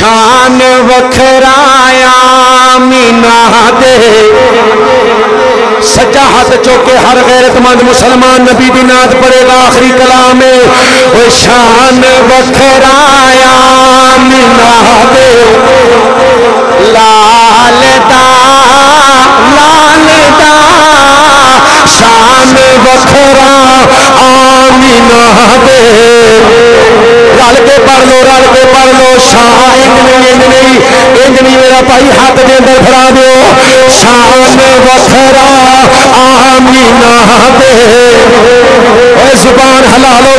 شان وکھرایا آمینہ دے سجا ہاتھ چوکے ہر غیرت مند مسلمان نبی دی نعت پڑھے گا آخری کلام میں وہ شان وکھرایا آمینہ دے لال دا شان وکھرا آمینہ دے رل کے پڑھ لو شان انجنی میرا بھائی ہاتھ دے اندر پھڑا دیو شان وکھرا آمینہ دے اے زبان حلالو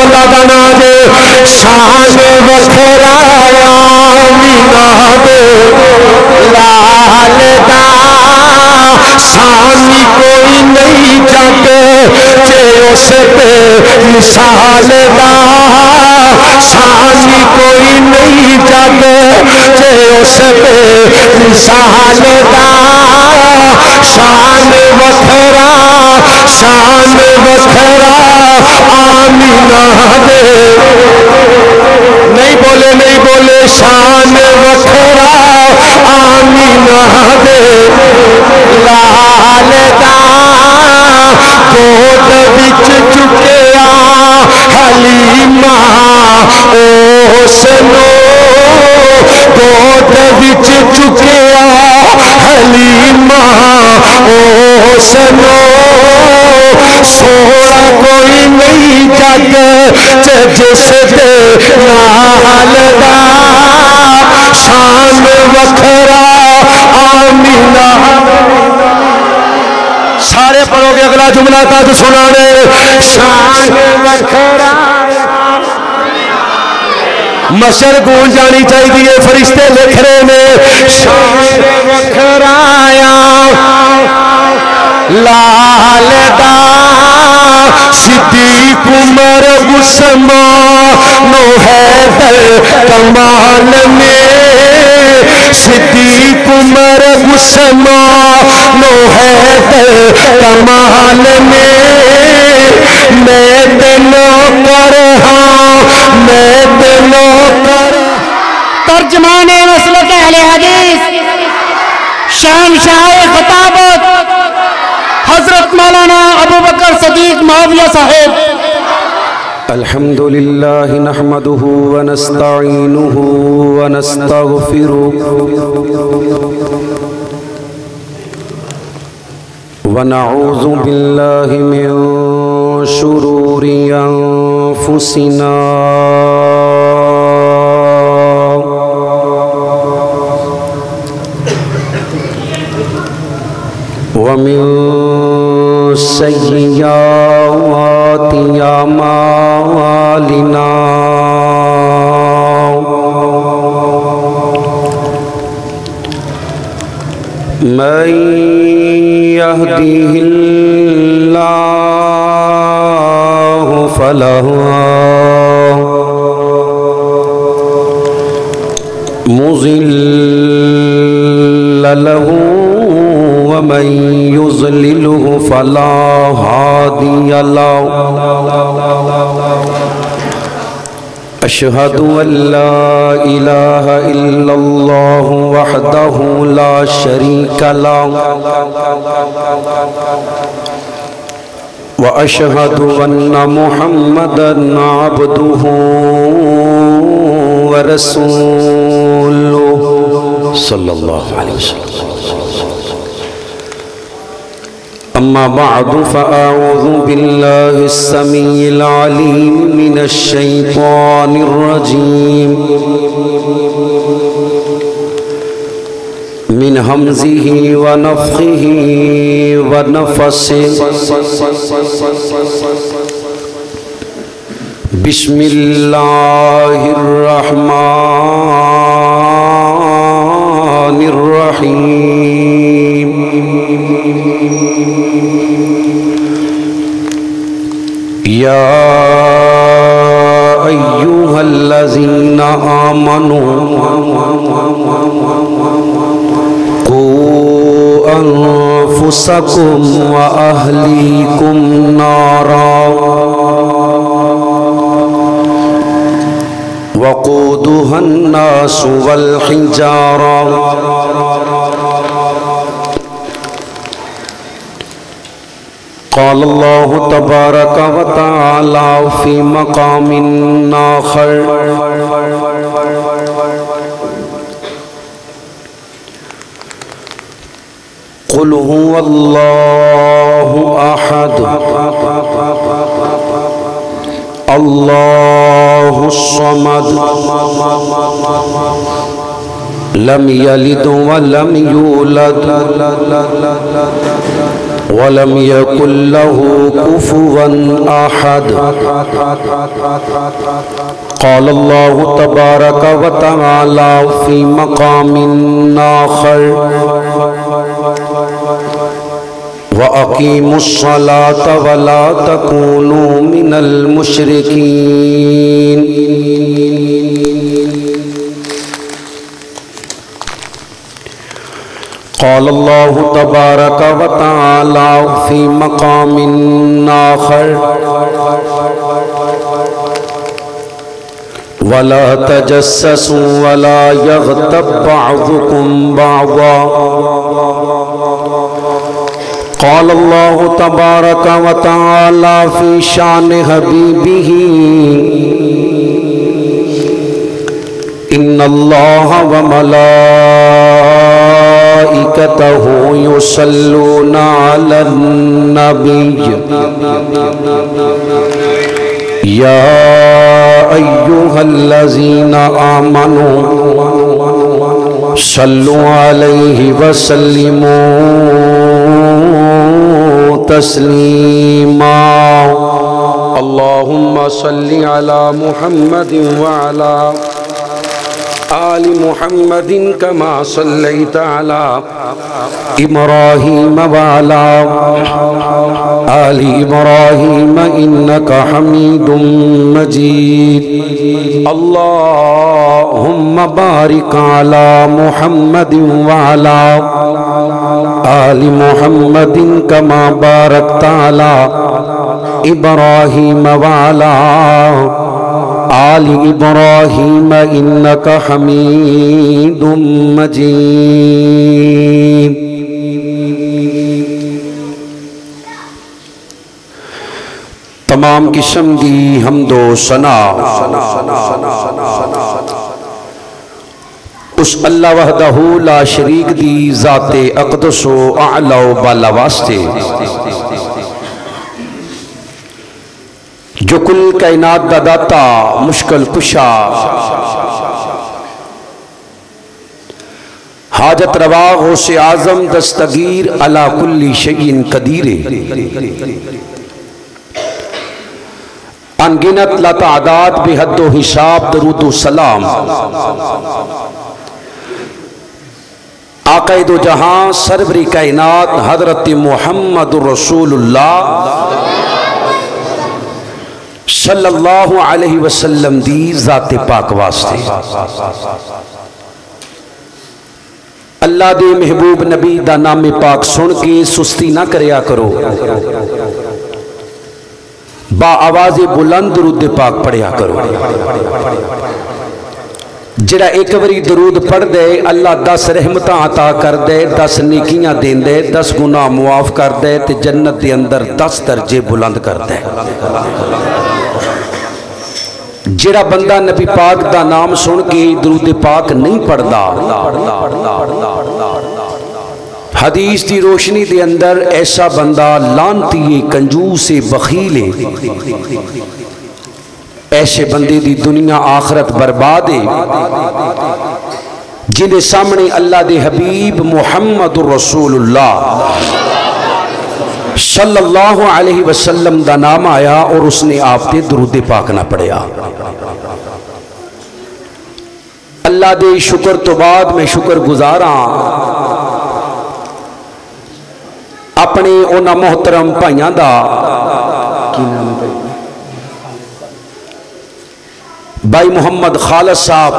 اللہ کا نام دے شان وکھرا آمینہ دے لال دا شانی کوئی نہیں جگ جے اس پہ مثال دا شانی کوئی نہیں جگ جے اس پہ مثال دا شان وکھرا آمینہ دے نہیں بولے شان وکھرا آمینہ دے لال دا گود وچ چکیا حلیمہ اس نو گود وچ چکیا حلیمہ اس نو سونا کوئی نہیں جگ جس دے نال دا شان وکھرا آمینہ سارے پڑھو گے اگلا جملہ تھا تو سنا دے شان وکھرا مشر گون جانی چاہیے فرشتے لکھ رہے ہیں شان وکھرا لال دا صدیق عمر عثمان حیدر کمال میں صدیق عمر عثمان حیدر کمال میں دلوں کر ترجمان مسلک اہل حدیث شہنشاہ خطابت حضرت مولانا ابو بکر صدیق معاویہ صاحب الحمدللہ نحمده ونستعینه ونستغفره ونعوذ باللہ من شرور انفسنا ومن سیئات اعمالنا من يهده الله فلا مضل له ومن يضلله فلا هادي له أشهد أن لا إله إلا الله وحده لا شريك له وأشهد أن محمدًا عبده ورسوله صلى الله عليه وسلم أما بعد فأعوذ بالله السميع العليم من الشيطان الرجيم من همزه ونفخه ونفسه بسم الله الرحمن الرحيم يا أيها الذين آمنوا قوا أنفسكم وأهليكم نارا وقودها وقودها الناس والحجارة قال الله تبارك وتعالى في مقام آخر قل هو الله أحد الله الصمد لم يلد ولم يولد ولم يكن له كفوا أحد قال الله تبارك وتعالى في مقام آخر وَأَقِيمُوا الصَّلَاةَ وَلَا تَكُونُوا مِنَ الْمُشْرِكِينَ قال الله تبارك وتعالى في مقام آخر ولا تجسسوا ولا يغتب بعضكم بعضا قال الله تبارك وتعالى في شان حبيبه إن الله وملائكته يصلون على النبي يا أيها الذين آمنوا صلوا عليه وسلموا تسليما اللهم صل على محمد وعلى آل محمد كما صليت على إبراهيم وعلى آل إبراهيم إنك حميد مجيد اللهم بارك على محمد وعلى آل محمد كما باركت على إبراهيم وعلى آل إبراهيم إنك حميد مجيد تمام قسم دی حمد و ثنا اس اللہ وحدہ لا شریک دی ذات اقدس و اعلی و بالا واسطے جو کل کائنات دا داتا مشکل کشا حاجت روا غوث اعظم دستگیر علی کل شیء قدیر انگنت لا تعداد بے حد و حساب درود و سلام آقا دو جہاں سرور کائنات حضرت محمد رسول اللہ صلی اللہ علیہ وسلم دی ذات پاک واسطے اللہ دے محبوب نبی دا نام پاک سن کے سستی نہ کریا کرو با آواز بلند درود پاک پڑھیا کرو جڑا ایک وری درود پڑھ دے اللہ 10 رحمتاں عطا کر دے 10 نیکیاں دین دے 10 گناہ معاف کر دے تے جنت دے اندر 10 درجے بلند کر دے جڑا بندہ نبی پاک دا نام سن کے درود پاک نہیں پڑھدا حدیث دی روشنی دے اندر ایسا بندہ لانتی کنجوس بخیل ایسے بندے دی دنیا آخرت برباد ہے جنہیں سامنے اللہ دے حبیب محمد رسول اللہ صلی اللہ علیہ وسلم دا نام آیا اور اس نے آپ تے درود پاک نہ پڑھیا اللہ دے شکر تو بعد میں شکر گزاراں اپنے اونا محترم بھائیاں دا بھائی محمد خالد صاحب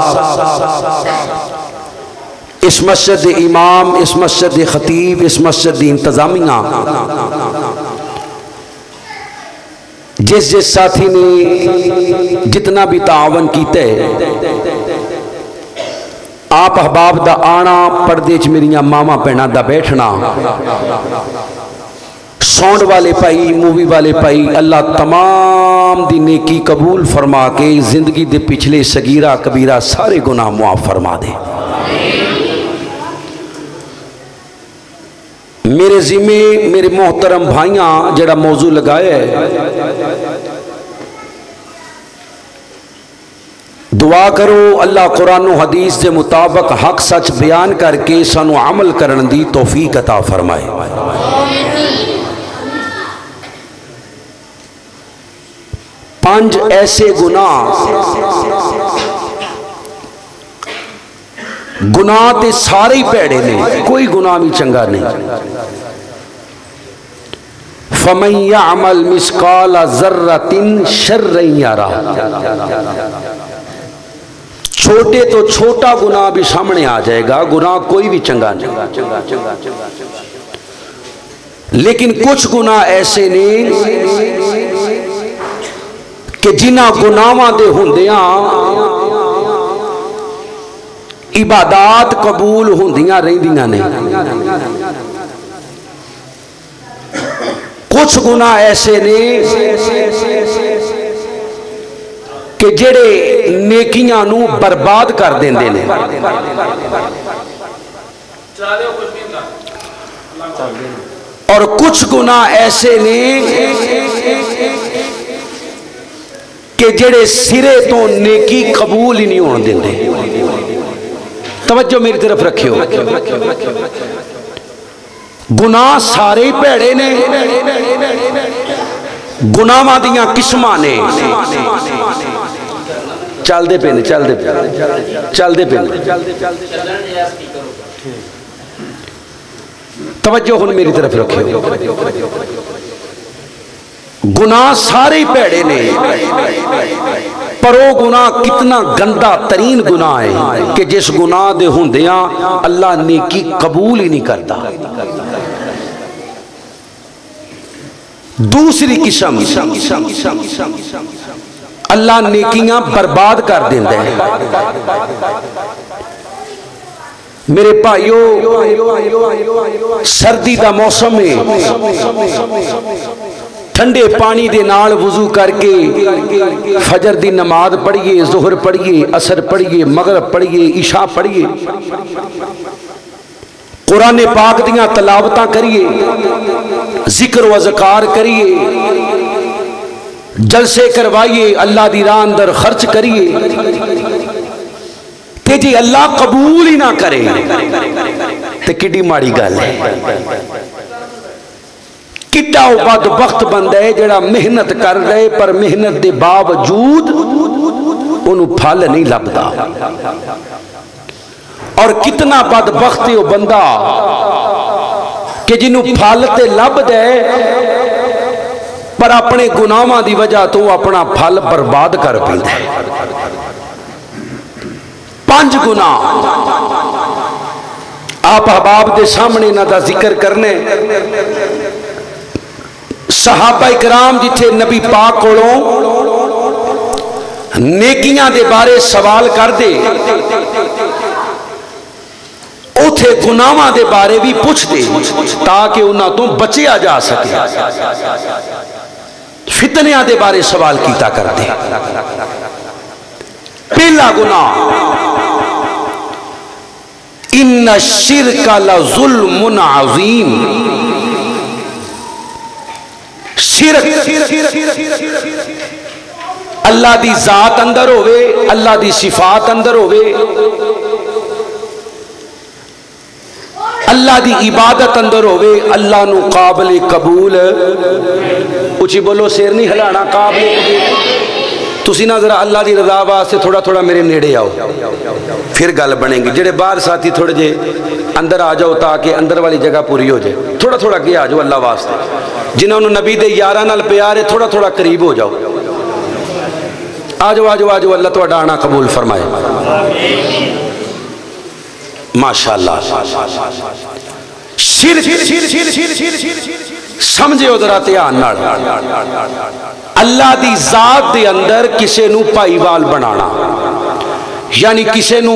اس مسجد امام اس مسجد خطیب اس مسجد انتظامیہ جس ساتھی نے جتنا بھی تعاون کیتے آپ احباب دا آنا، پردے چ میریاں ماما بہناں دا بیٹھنا، ساؤنڈ والے پائی، مووی والے پائی، اللہ تمام دی نیکی قبول فرما کے زندگی دے پچھلے صغیرہ کبیرہ سارے گناہ معاف فرما دے۔ میرے ذمے میرے محترم بھائیاں جڑا موضوع لگایا ہے، دعا کرو اللہ قرآن و حدیث کے مطابق حق سچ بیان کر کے سانو عمل کرن دی توفیق عطا فرمائے۔ پانچ ایسے گناہ تے سارے ہی پیڑے نے، کوئی گناہ بھی چنگا نہیں۔ فَمَنْ يَعْمَلْ مِثْقَالَ ذَرَّةٍ شَرًّا يَرَهُ، چھوٹے تو چھوٹا گناہ بھی سامنے آ جائے گا، گناہ کوئی بھی چنگا نہیں۔ لیکن کچھ گناہ ایسے نہیں کہ جنہ گناہاں دے ہوندیاں عبادات قبول ہوندیاں رہندیاں نہیں۔ کچھ گناہ ایسے نہیں کہ جڑے نیکیاں نو برباد کر دیندے نے، اور کچھ گناہ ایسے نہیں کہ جڑے سرے تو نیکی قبول ہی نہیں ہونے دیندے۔ توجہ میری طرف رکھیو، گناہ سارے ہی پیڑے نے، گناہاں دیاں قسماں نے، چل دے پہ توجہ ہن میری طرف رکھیو، گناہ سارے ہی پیڑے نے، پر وہ گناہ کتنا گندہ ترین گناہ ہے کہ جس گناہ دے ہوندیاں اللہ نیکی قبول ہی نہیں کرتا۔ دوسری قسم، اللہ نیکیاں برباد کر دیندے ہیں۔ میرے بھائیو، سردی دا موسم ہے، ٹھنڈے پانی دے نال وضو کر کے فجر دی نماز پڑھیے، ظہر پڑھیے، عصر پڑھیے، مغرب پڑھیے، عشاء پڑھیے، قرآن پاک دیاں تلاوتاں کریے، ذکر و اذکار کریے، جلسے کروائیے، اللہ دی راہ اندر خرچ کریے، تے جی اللہ قبول ہی نہ کرے تے کڈی ماڑی گل ہے۔ کڈا او بدبخت بندہ ہے جڑا محنت کر رہے پر محنت دے باوجود انہوں پھل نہیں لبدا، اور کتنا بدبخت ہے وہ بندہ کہ جنہوں پھل تے لب دے پر اپنے گناہاں دی وجہ تو اپنا پھل برباد کر پیندا ہے۔ پانچ گناہ آپ احباب دے سامنے نہ دا ذکر کرنے، صحابہ اکرام جتھے نبی پاک کولوں نیکیاں دے بارے سوال کر دے، اوتھے گناہاں دے بارے بھی پوچھ دے تاکہ انہاں تو بچیا جا سکے۔ فتنیاں دے بارے سوال کیتا کر دے۔ پہلا گناہ، ان الشرک لظلم عظیم، شرک اللہ دی ذات اندر ہوئے، اللہ دی صفات اندر ہوئے، اللہ دی عبادت اندر ہوئے، اللہ نو قابل قبول، اچھی بولو سیر نہیں ہلانا، قابل قبول۔ تسی نہ ذرا اللہ دی رضا واسطے تھوڑا تھوڑا میرے نیڑے آؤ، پھر گل بنے گی۔ جڑے باہر ساتھی تھوڑے جے اندر آ جاؤ تاکہ اندر والی جگہ پوری ہو جائے، تھوڑا تھوڑا کے آ جاؤ اللہ واسطے۔ جنہوں نے نبی دے یاراں نال پیار ہے تھوڑا تھوڑا قریب ہو جاؤ، آ جاؤ آ جاؤ آ جاؤ، اللہ تہاڈا آنا قبول فرمائے۔ ماشاءاللہ۔ شرک سمجھے ادھر دھیان نال، اللہ دی ذات دے اندر کسے نو پائیوال بنانا، یعنی کسے نو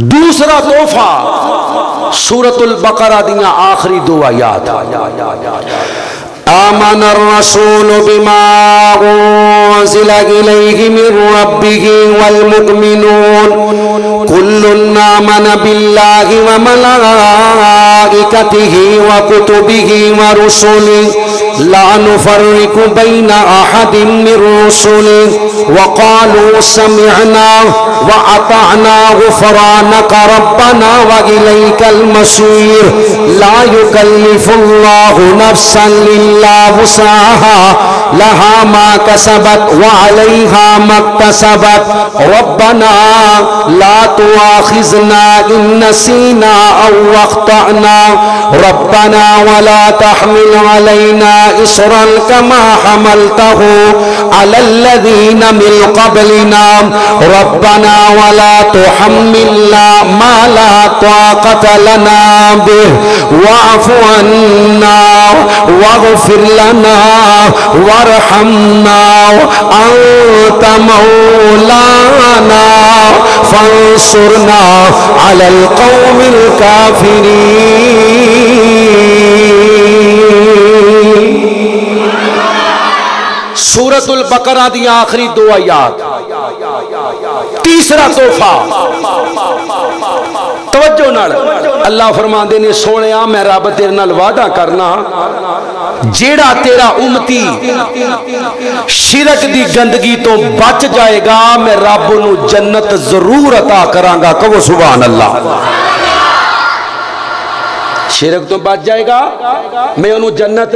دوسرا تحفہ سورۃ البقرہ دیاں آخری دو آیات آمن الرسول بما انزل الیہ من ربہ والمؤمنون کل آمن باللہ وملائکتہ وکتبہ ورسلہ لا نفرق بین احد من رسلہ وقالوا سمعنا وأطعنا غفرانك ربنا وإليك المصير لا يكلف الله نفسا إلا وسعها لها ما كسبت وعليها ما اكتسبت ربنا لا تؤاخذنا إن نسينا أو أخطأنا ربنا ولا تحمل علينا إصرا كما حملته على الذين من قبلنا ربنا ولا تحملنا ما لا طاقة لنا به واعف عنا واغفر لنا وارحمنا أنت مولانا فانصرنا على القوم الكافرين. سورۃ البقرہ دی آخری دو آیات. تیسرا تحفہ توجہ نال اللہ فرماندے نے سونیا میں رب تیرے نال وعدہ کرنا جیڑا تیرا امتی شرک دی گندگی تو بچ جائے گا میں رب نو جنت ضرور عطا کراں گا. کہو سبحان اللہ. شرک تو بچ جائے گا میں انہوں جنت.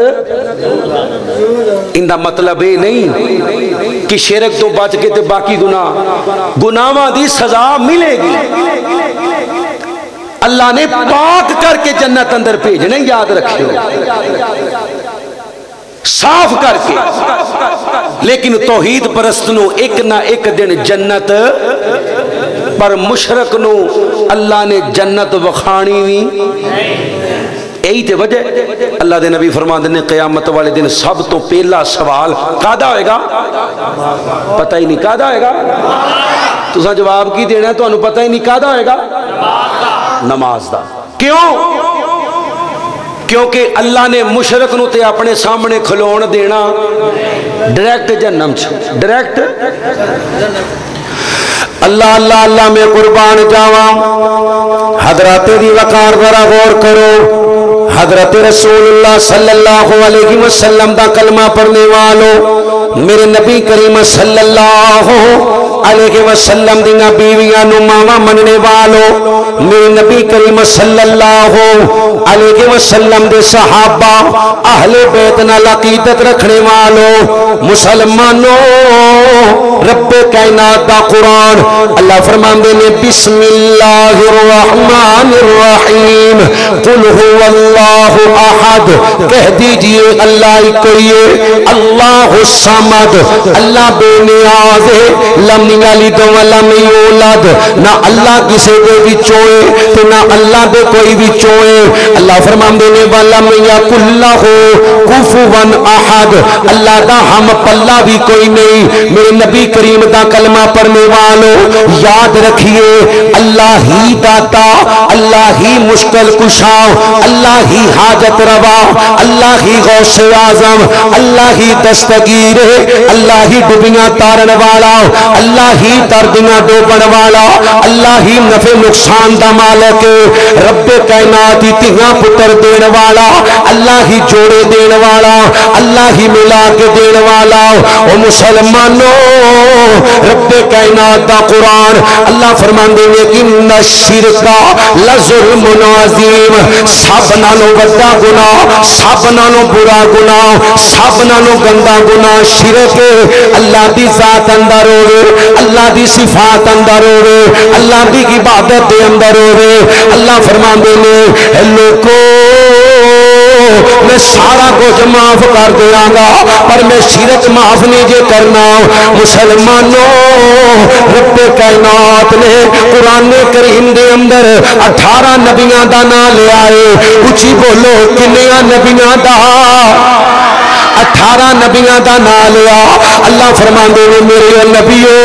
ان دا مطلب یہ نہیں کہ شرک تو بچ کے تے باقی گناہاں دی سزا ملے گی. اللہ نے پاک کر کے جنت اندر بھیجنے یاد رکھیو صاف کر کے. لیکن توحید پرست نو ایک نہ ایک دن جنت پر مشرک نو اللہ نے جنت وکھانی نہیں. یہی تے وجہ اللہ دے نبی فرماندے نے قیامت والے دن سب تو پہلا سوال کادا ہوئے گا؟ پتہ ہی نہیں کادا ہوئے گا. تساں جواب کی دینا ہے تو انہوں پتہ ہی نہیں کادا ہوئے گا؟ نماز دا. کیوں؟ کیونکہ اللہ نے مشرک نو تے اپنے سامنے کھلون دینا ڈائریکٹ جہنم چ. ڈائریکٹ اللہ اللہ اللہ میں قربان جاواں. حضرات دی وقار ذرا غور کرو. حضرت رسول اللہ صلی اللہ علیہ وسلم دا کلمہ پڑھنے والوں میرے نبی کریم صلی اللہ علیہ وسلم دینا بیویاں نو ماما مننے والوں میرے نبی کریم صلی اللہ علیہ وسلم دے صحابہ اہل بیت نال عقیدت رکھنے والوں مسلمانوں رب کائنات دا قرآن اللہ فرماندے نے بسم اللہ الرحمن الرحیم قل هو اللہ احد. کہہ دیجئے اللہ ہی کوئی ہے اللہ الصمد اللہ بے نیاز ہے لم یلد ولم یولد نہ اللہ کسی دے وچوں ہے تو نہ اللہ دے کوئی وچوں ہے. اللہ فرماندے نے ولم یکن لہ کفوا احد اللہ دا ہم پلہ بھی کوئی نہیں. میرے نبی کریم دا کلمہ پڑھنے والوں یاد رکھیے اللہ ہی داتا اللہ ہی مشکل کشا اللہ ہی حاجت روا اللہ ہی غوث اعظم اللہ ہی دستگیر اللہ ہی ڈبیاں تارن والا اللہ ہی دردیاں ڈوبن والا اللہ ہی نفع نقصان دا مالک رب کائنات ہی تیاں پتر دین والا اللہ ہی جوڑے دین والا اللہ ہی ملا کے دین والا. او مسلمانوں رب کائنات دا قرآن اللہ فرماندے نے ان الشرک لظلم عظیم. سب نالوں بڑا گناہ سب نالوں برا گناہ سب نالوں گندا گناہ شرک. اللہ دی ذات اندر ہوئے اللہ دی صفات اندر ہوئے اللہ دی عبادت دے اندر ہوئے. اللہ فرماندے نے لوگو میں سارا کچھ معاف کر دیاں گا پر میں شرک معاف نہیں جے کرنا. مسلمانوں رب کائنات نے قرآن کریم دے اندر 18 نبیاں دا نام لے آئے. اچھی بولو کنیاں نبیاں دا؟ 18 نبیاں دا نام لیا. اللہ فرماندے نے میرے نبیوں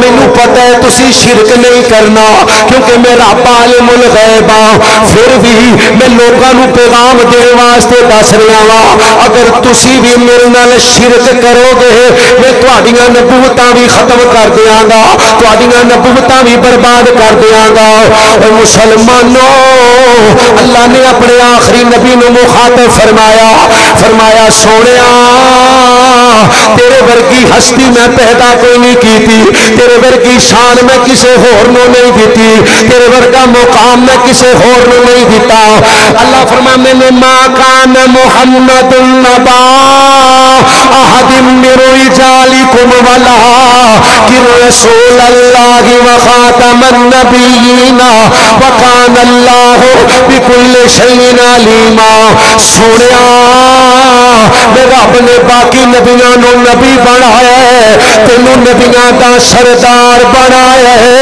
مینوں پتہ ہے تسی شرک نہیں کرنا کیونکہ میں رب عالم الغیب ہاں، پھر بھی میں لوگاں نوں پیغام دین واسطے دس رہا ہاں اگر تسی بھی میرے نال شرک کرو گے میں تہاڈیاں نبوتاں بھی ختم کر دیاں گا، تہاڈیاں نبوتاں بھی برباد کر دیاں گا۔ اے مسلمانوں، اللہ نے اپنے آخری نبی نو مخاطب فرمایا سونیا تیرے ورگی ہستی میں پیدا کوئی نہیں کیتی، تیرے ورگی شان میں کسے ہور نو نہیں دیتی، تیرے ورگا مقام میں کسے ہور نو نہیں دیتا۔ اللہ فرمایا میں نے ما کان محمد النبا احد من رجالکم ولکن رسول اللہ وخاتم النبیین وکان اللہ بکل شیء علیما۔ سونیا میں رب نے باقی نبیاں نو نبی بنایا ہے، تینوں نبیاں دا سردار بنایا ہے،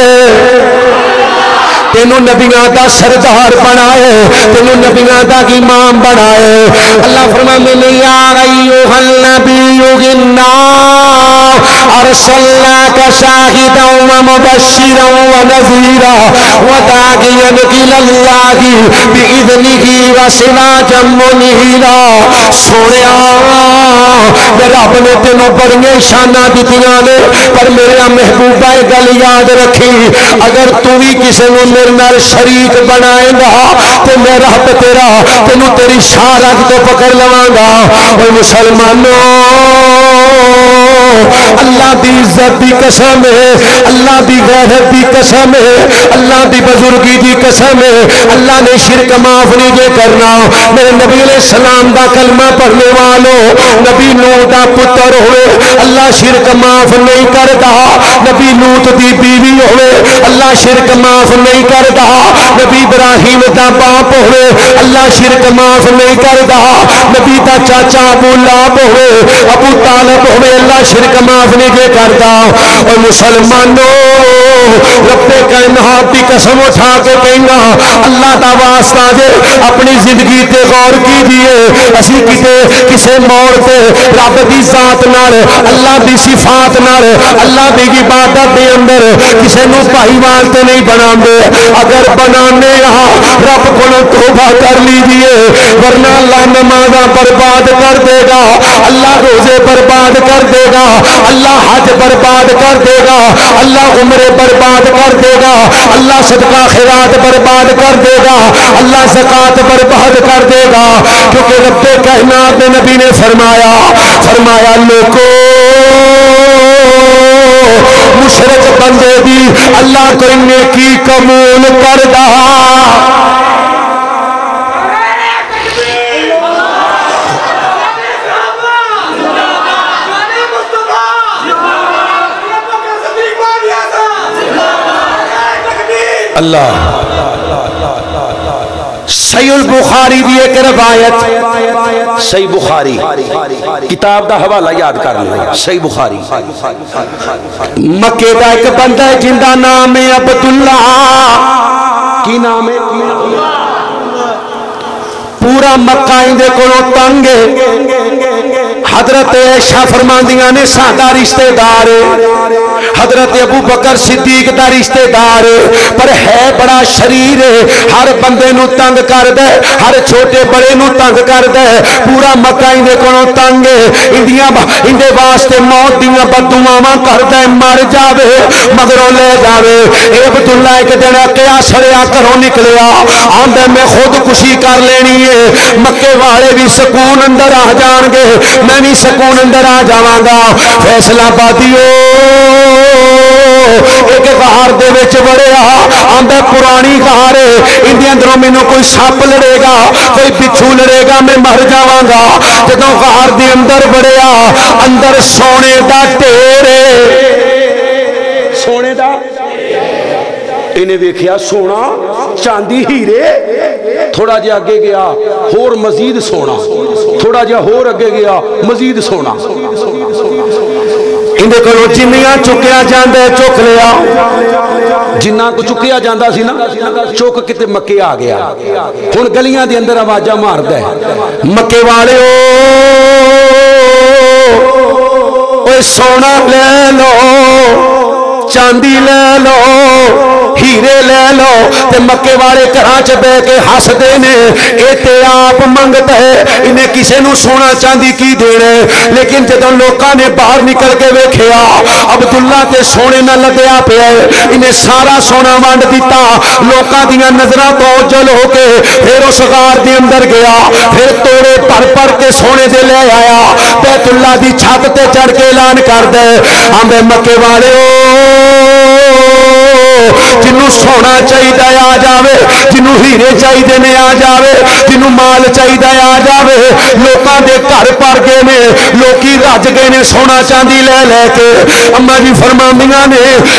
تینوں نبیاں دا سردار بنائے، تینوں نبیاں دا امام بنائے۔ اللہ فرمانے میں یا ایھا النبی انا ارسلناک شاہدا ومبشرا ونذیرا وداعیا الی اللہ باذنہ وسراجا منیرا۔ سونیا میں رب نے تینوں بڑیاں شاناں دتیاں نے پر میرا محبوبہ گل یاد رکھی اگر تو بھی کسی نے میرے نال شریک بنائے گا تو میں رب تیرا تینوں تیری شارک تو پکڑ لواں گا۔ اے مسلمانوں، اللہ دی عزت دی قسم ہے، اللہ دی غیرت دی قسم ہے، اللہ دی بزرگی دی قسم ہے، اللہ نے شرک معاف نہیں جے کرنا۔ میرے نبی علیہ السلام دا کلمہ پڑھنے والوں، نبی نوح دا پتر ہوئے اللہ شرک معاف نہیں کرتا، نبی لوط دی بیوی ہوئے اللہ شرک معاف نہیں کرتا، نبی ابراہیم دا باپ ہوئے اللہ شرک معاف نہیں کرتا، نبی دا چاچا ابو لہب ہوئے ابو طالب ہوئے اللہ شرک معاف نہیں جے کرتا۔ اور مسلمانوں، رب کائنات دی قسم اٹھا کے کہنا اللہ دا واسطہ جے اپنی زندگی تے غور کیجئے، اسی کتے کسے موڑ تے رب دی ذات نال اللہ دی صفات نال اللہ دی عبادت دے اندر کسے نو بھائی واسطے نہیں بناندے، اگر بنانے رب کو توبہ کر لیجئے ورنہ اللہ نمازاں برباد کر دے گا، اللہ روزے برباد کر دے گا، اللہ حج برباد کر دے گا، اللہ عمرے برباد کر دے گا، اللہ صدقہ خیرات برباد کر دے گا، اللہ زکات برباد کر دے گا، کیونکہ رب کائنات نے نبی نے فرمایا لوگو مشرک بندے دی اللہ کوئی نیکی قبول کردا۔ اللہ صحیح البخاری دی ایک روایت، صحیح بخاری کتاب دا حوالہ یاد کر لیں، صحیح بخاری مکے دا ایک بندہ ہے جن دا نام ہے عبداللہ، کی نام ہے؟ پورا مکہ اندے کولوں تنگ ہے، حضرت عائشہ فرماندیاں نے سادہ رشتہ دار حضرت ابو بکر صدیق دا رشتہ دار پر ہے بڑا شریر ہے، ہر بندے نو تنگ کر دے، ہر چھوٹے بڑے نو تنگ کر دے، پورا مکہ اندے کولوں تنگ ہے، اندے واسطے موت دیاں بددعاواں کر دے، مر جاوے مگروں لے جاوے۔ اے عبداللہ ایک دن کیا سڑیا گھروں نکلیا آندے میں خودکشی کر لینی ہے، مکے والے بھی سکون اندر آ جان گے، میں بھی سکون اندر آ جاواں گا۔ فیصلہ بادیو ایک غار دے وچ وڑیا آندا پرانی غار ہے، اندے اندروں مینوں کوئی سپ لڑے گا کوئی بچھو لڑے گا میں مر جاواں گا۔ جدوں غار دے اندر وڑیا اندر سونے دا ڈھیر ہے، سونے دا انہیں دیکھیا سونا چاندی ہیرے، تھوڑا جا اگے گیا ہور مزید سونا، تھوڑا جا ہور اگے گیا مزید سونا، اندے کولوں جنیاں چکیا جاندے چک لیا، جنہ کو چکیا جاندہ سی نا چوک کتے مکے آ گیا، ہن گلیاں دے اندر آوازاں ماردا ہے مکے والے اوے سونا لے لو چاندی لے لو ہیرے لے لو تے مکے والے گھراں چ بہ کے ہسدے نے اے تے آپ منگتا ہے انہیں کسے نو سونا چاندی کی دینا ہے لیکن جدوں لوکاں نے باہر نکل کے ویکھیا عبداللہ تے سونے نہ لدیا پیا انہیں سارا سونا ونڈ دیتا لوکاں دیاں نظراں تو اوجل ہو کے پھر اس غار دے اندر گیا پھر توڑے پڑ کے سونے دے لے آیا بیت اللہ دی چھت تے چڑھ کے اعلان کر دے ہمیں مکے والے جنوں سونا چاہیے آ جاوے جنوں ہیرے چاہیے نے آ جاوے جنوں مال چاہیے آ جاوے لوکاں دے گھر پڑ گئے نے لوکی رج گئے نے سونا چاندی لے لے کے اما جی فرماندیاں نے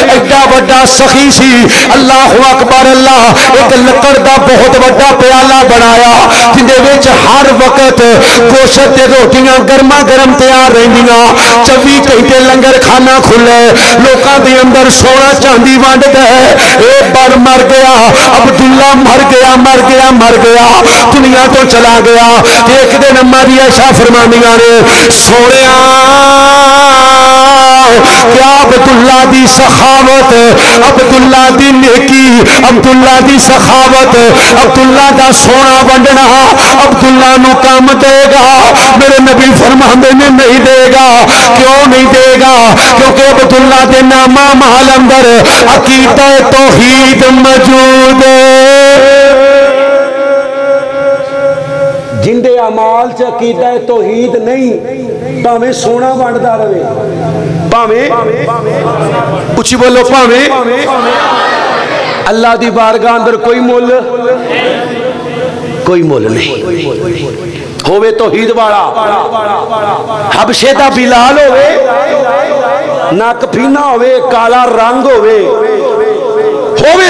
ایڈا بڑا سخی سی اللہ اکبر اللہ ایک لکڑ دا بہت بڑا پیالہ بنایا جندے وچ ہر وقت گوشت تے روٹیاں گرما گرم تیار رہندیاں 24 گھنٹے لنگر کھانا کھلے لوکاں دے اندر سونا چاندی ونڈ دے اے بر مر گیا عبداللہ مر گیا مر گیا مر گیا دنیا تو چلا گیا ایک دن اما دی عائشہ فرماندیاں نے سونیا کیا عبداللہ دی سخاوت عبداللہ دی نیکی عبداللہ دی سخاوت عبداللہ دا سونا ونڈنا عبداللہ نو کام دے گا میرے نبی فرماندے نے نہیں دے گا کیوں نہیں دے گا کیونکہ عبداللہ دے نامہ محل اندر عقیدہ توحید موجود جن دے اعمال چ عقیدہ توحید نہیں بھاویں سونا ونڈدا رہے بھاویں اچھی بولو بھاویں اللہ دی بارگاہ اندر کوئی مول نہیں ہووے توحید والا حبشے دا بلال ہووے ناک پھینا ہووے کالا رنگ ہووے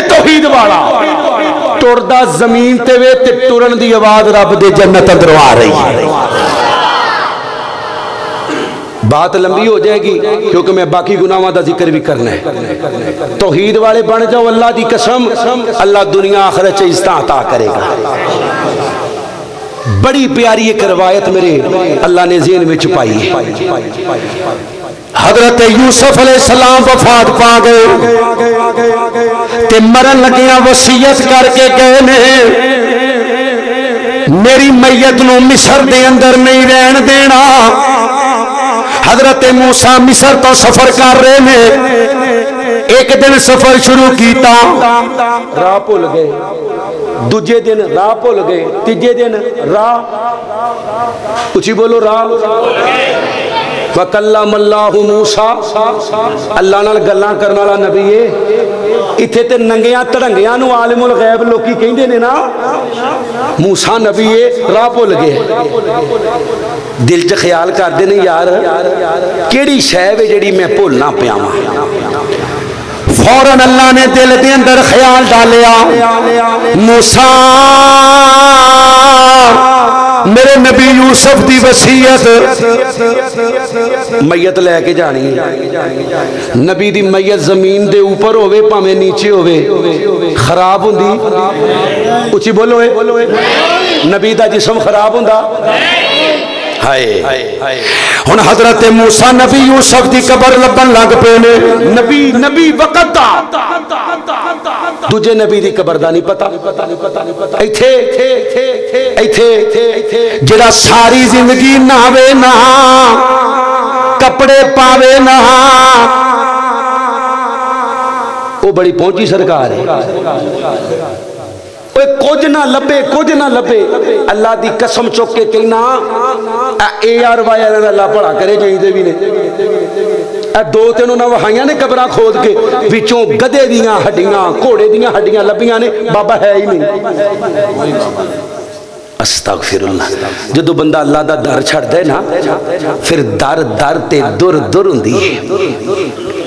توحید والا ٹردا زمین تے وے تے ٹرن دی آواز رب دے جنت اندروں آ رہی ہے بات لمبی ہو جائے گی کیونکہ میں باقی گناہاں دا ذکر بھی کرنا ہے توحید والے بن جاؤ اللہ دی قسم اللہ دنیا آخرت چ عزت عطا کرے گا بڑی پیاری ایک روایت میرے اللہ نے ذہن میں چھپائی ہے حضرت یوسف علیہ السلام وفات پا گئے تے مرن لگیاں وصیت کر کے گئے نے میری میت نو مصر دے اندر نہیں رہن دینا حضرت موسیٰ مصر تو سفر کر رہے نے ایک دن سفر شروع کیتا راہ بھول گئے دوجے دن راہ بھول گئے تیجے دن راہ کچھ بولو راہ وَكَلَّمَ اللَّهُ مُوسَىٰ اللہ نال گلاں کرن والا نبی ہے ایتھے تے ننگیاں تڑنگیاں نو عالم الغیب لوکی کہندے نے نا موسیٰ نبی ہے راہ بھول گئے دل چ خیال کردے نے یار کیڑی شے وے جڑی میں بھولنا پیا واں فوراً اللہ نے دل دے اندر خیال ڈالیا موسیٰ میرے نبی یوسف دی وصیت میت لے کے جانی نبی دی میت زمین دے اوپر ہوئے پاویں نیچے ہوئے خراب ہوندی اچھی بولو نبی دا جسم خراب ہوندا ہن حضرت موسیٰ نبی یوسف دی قبر لبن لگ پے نے نبی وقت دا دوجے نبی دی قبر دا نہیں پتا ایتھے جڑا ساری زندگی نہاوے نہ کپڑے پاوے نہ وہ بڑی پہنچی سرکار ہے کچھ نہ لبے اللہ دی قسم چوک کے کہنا اے آر وائی آر اللہ پڑھا کرے جائیں دے بھی نے دو تینوں نہ وہائیاں نے قبرہ کھود کے وچوں گدے دیاں ہڈیاں گھوڑے دیاں ہڈیاں لبیاں نے بابا ہے ہی نہیں استغفر اللہ جدو بندہ اللہ دا در چھڑ دے نا پھر در تے در ہوندی ہے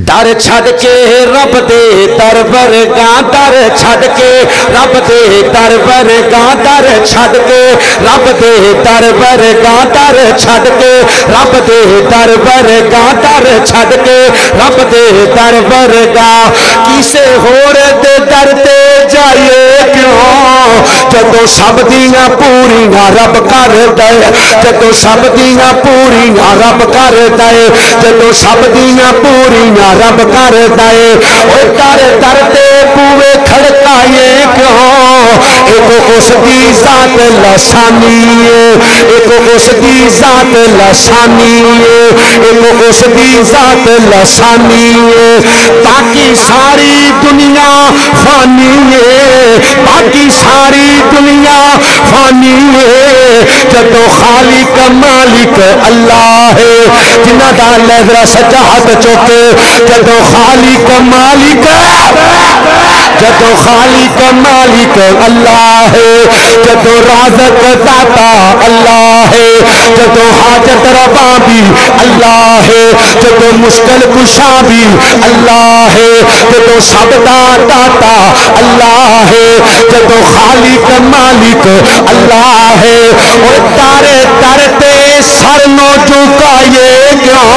در چھڑ کے رب دے در ورگاں در چھڑ کے رب دے در ورگاں در چھڑ کے رب دے در ورگاں در چھڑ کے رب دے در ورگاں در چھڑ کے رب دے در ورگاں کسے ہور دے در تے جائے کیوں جدو سب دیاں پوریاں رب کر دے جدو سب دیاں پوریاں رب کر دے جدو سب دیاں پوریاں رب کر دے او در در تے بوئے کھڑکائے کیوں ایک اس دی ذات لسانی ایک اس دی ذات لسانی ایک اس دی ذات لسانی باقی ساری دنیا فانی ہے باقی ساری دنیا فانی ہے جدو خالق مالک اللہ ہے جنہ دا لہذرا سجا ہاتھ چوکے جدو خالق مالک جدو خالق مالک اللہ ہے جدو رازق داتا اللہ ہے جدو حاجت روا بھی اللہ ہے جدو مشکل کشا بھی اللہ ہے جدو سب دا داتا اللہ ہے جدو خالق مالک اللہ ہے اور تارے ترتے سر نو جھکائے کیوں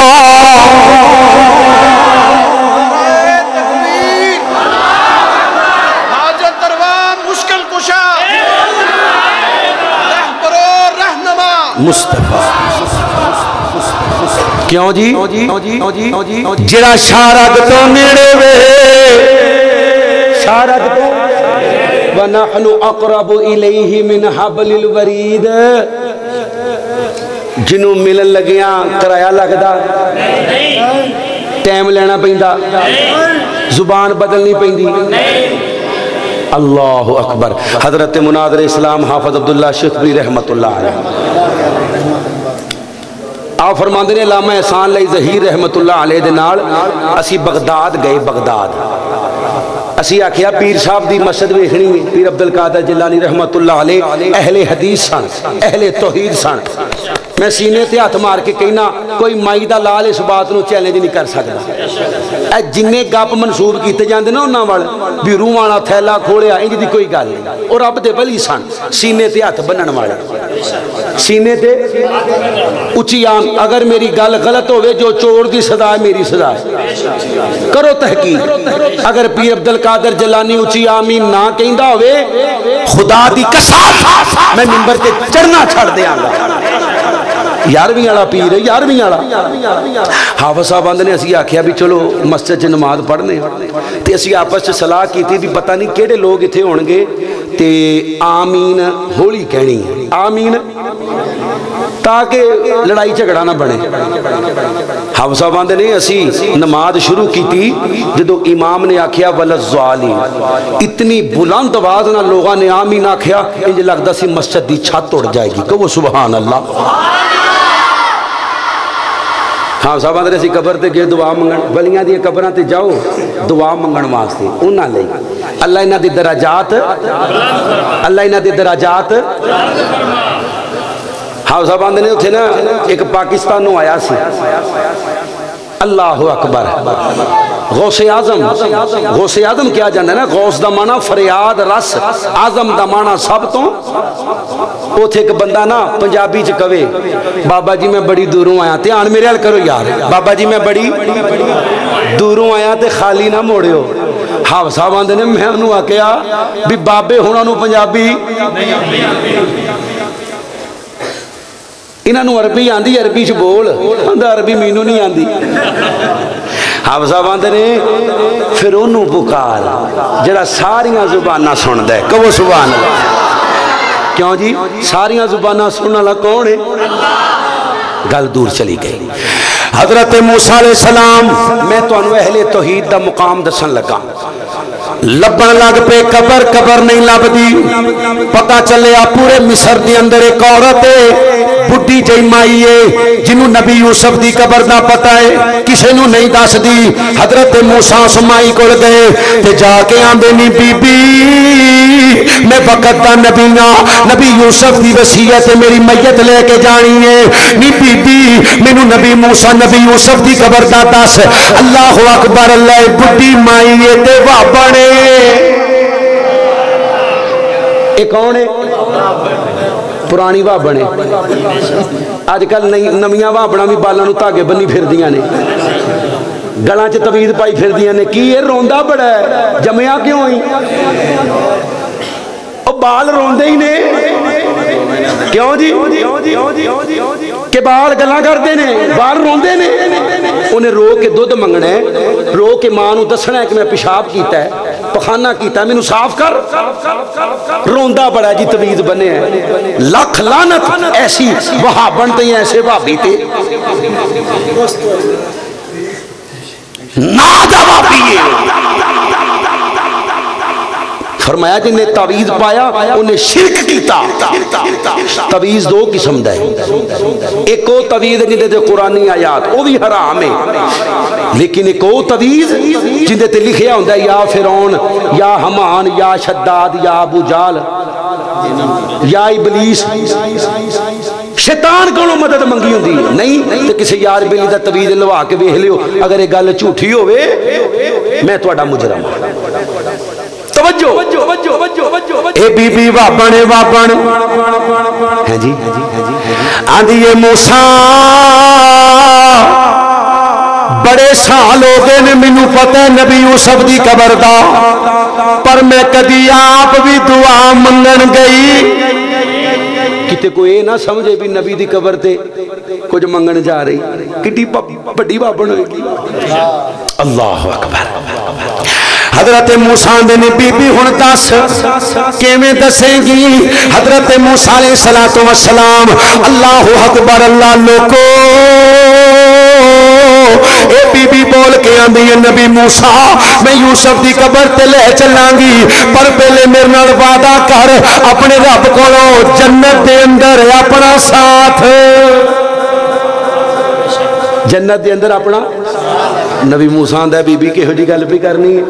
مصطفیٰ کیوں جی جڑا شارگ تو نیڑے وے شارگ تو وَنَحْنُ أَقْرَبُ إِلَيْهِ مِنْ حَبْلِ الْوَرِيدِ جنوں ملن لگیاں کرایہ لگدا ٹائم لینا پیندا زبان بدلنی پیندی اللہ اکبر حضرت مناظر اسلام حافظ عبداللہ شیخوی رحمت اللہ علیہ آپ فرماندے نے علامہ احسان علی ظہیر رحمت اللہ علیہ دے نال اسی بغداد گئے بغداد اسی آکھیا پیر صاحب دی مسجد ویکھنی ہے پیر عبدالقادر جیلانی رحمت اللہ علیہ اہل حدیث سن اہل توحید سن میں سینے تے ہاتھ مار کے کہنا کوئی مائی دا لال اس بات نو چیلنج نہیں کر سکتا اے جننے گپ منسوب کیتے جاندے نا انہاں وال بھی رووانا تھیلا کھولیا انج دی کوئی گل نہیں اور رب دے ولی سن سینے تے ہاتھ بنن والے سینے تے اونچی آن اگر میری گل غلط ہوئے جو چور دی سزا ہے میری سزا ہے کرو تحقیق اگر پیر عبدالقادر جیلانی اونچی آمین نہ کہندا ہوئے خدا دی قسم میں منبر تے چڑھنا چھڑ دیاں گا یارویں والا پیر ہے یارویں والا حافظ صاحب آندے نے اسی آکھیا بھی چلو مسجد چ نماز پڑھنے تے اسی آپس چ صلاح کیتی بھی پتہ نہیں کیڑے لوگ ایتھے ہون گے تے آمین ہولی کہنی ہے آمین تاکہ لڑائی جھگڑا نہ بنے حافظ صاحب آندے نے اسی نماز شروع کیتی جدو امام نے آکھیا وللظالین اتنی بلند آواز نہ لوگاں نے آمین آکھیا انج لگدا سی مسجد دی چھت اڑ جائے گی کہو سبحان اللہ ہاں صاحب آندے سی قبر تے گئے دعا منگن ولیاں دی قبراں تے جاؤ دعا منگن واسطے انہاں لئی اللہ انہاں دی درجات اللہ انہاں دی درجات ہاں صاحب آندے نے اتھے نا ایک پاکستانوں آیا سی اللہ اکبر غوث اعظم کیا جاندہ ہے نا غوث دا معنی فریاد رس اعظم دا معنی سب تو وہ تھے ایک بندہ نا پنجابی چ کہے بابا جی میں بڑی دوروں آیا تے آن میرے حال کرو یار بابا جی میں بڑی دوروں آیا تے خالی نہ موڑے ہو حافظ صاحب آندے نے میں انہوں آکیا بھی بابے ہونا نو پنجابی انہوں عربی آندی عربی چ بول اندر عربی مینو نہیں آندی حافظ صاحب آندے نے پھر انہوں پکار جڑا ساریاں زبانہ سن دے کہو سبحان اللہ کیوں جی ساریاں زبانہ سننا لگا کون ہے گل دور چلی گئی حضرت موسیٰ علیہ السلام میں تو انو اہل توحید دا مقام دسن لگا لبن لگ پہ قبر نہیں لب دی پتہ چلے پورے مصر دی اندر ایک عورت ہے بڑھی جائی مائی ہے جنہوں نبی یوسف دی قبر دا پتہ ہے کسے نو نہیں دس دی حضرت موسیٰ سمائی کول گئے تے جا کے آندے نی بی بی میں وقت دا نبی یوسف دی وصیت میری میت لے کے جانی ہے نی بی بی مینوں نبی موسیٰ نبی یوسف دی قبر دا دس اللہ اکبر اللہ بڑھی مائی ہے تے وا بنے ایک کون ہے پرانی واہ بنے آج کل نمیاں واہ بنا بھی بالاں نو تاگے بنی پھر دیاں نے گلاں چ توید پائی پھر دیاں نے کی یہ روندا بڑا ہے جمعیاں کیوں ہوئی او بال روندے ہی نے کیوں جی کہ بال گلاں کردے نے بال روندے نے انہیں رو کے دودھ منگنا ہے رو کے ماں نو دسنا ہے کہ میں پیشاب کیتا ہے پخانہ کیتا ہے مینوں صاف کر روندا بڑا جی تویز بنے ہیں لاکھ لعنت ایسی وہابن تے ایسے بھابی تے نادوابی فرمایا جن نے تعویذ پایا انہیں شرک کیتا تعویذ دو قسم دا ہے ایک وہ تعویذ جن دے قرآنی آیات وہ بھی حرام ہے لیکن ایک وہ تعویذ جن دے لکھیا ہوندا ہے یا فرعون یا حمان یا شداد یا ابو جال یا ابلیس شیطان کو مدد منگی ہوندی نہیں تو کسی یار بیلی دا تعویذ لوا کے ویکھ لیو اگر یہ گل جھوٹھی ہوے میں تہاڈا مجرم اے بی بی وابن وابن ہیں جی آندھی یہ موسیٰ بڑے سال ہو گئے نے مینوں پتہ ہے نبی یوسف دی قبر دا پر میں کدی آپ بھی دعا منگن گئی کتے کوئی نہ سمجھے بھی نبی دی قبر تے کچھ منگن جا رہی کٹی بڑی بابن ہوئے گی اللہ اکبر حضرت موسیٰ نے بی بی ہن دس کیویں دسیں گی حضرت موسیٰ علیہ السلام اللہ اکبر اللہ لوکو اے بی بی بول کے آندی ہے نبی موسیٰ میں یوسف دی قبر تے لے چلاں گی پر پہلے میرے نال وعدہ کر اپنے رب کولو جنت دے اندر اپنا ساتھ جنت دے اندر اپنا نبی موسیٰ دا بی بی کہو جی گل بھی کرنی ہے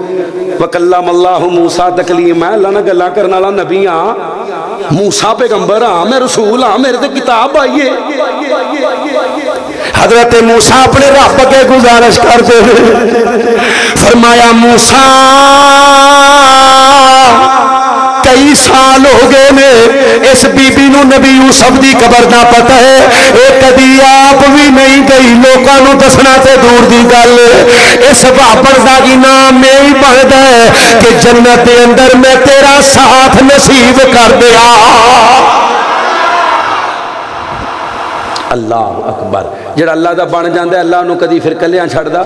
وَكَلَّمَ اللَّهُ مُوسَىٰ تَكْلِيمًا اللہ نہ گلا کرنا لا نبی ہاں موسیٰ پیغمبر ہاں میں رسول ہاں میرے تے کتاب آئیے حضرت موسیٰ اپنے رب کے گزارش کرتے فرمایا موسیٰ کئی سال ہو گئے نے اس بی بی نو نبی یوسف دی قبر دا پتہ ہے اے کدی آپ بھی نہیں گئی لوکاں نو دسنا تے دور دی گل اس بابر دا کی نام میں ہی بندا ہے کہ جنت دے اندر میں تیرا ساتھ نصیب کر دیا اللہ اکبر جڑا اللہ دا بن جاندا ہے اللہ نو کدی پھر کلیاں چھڑدا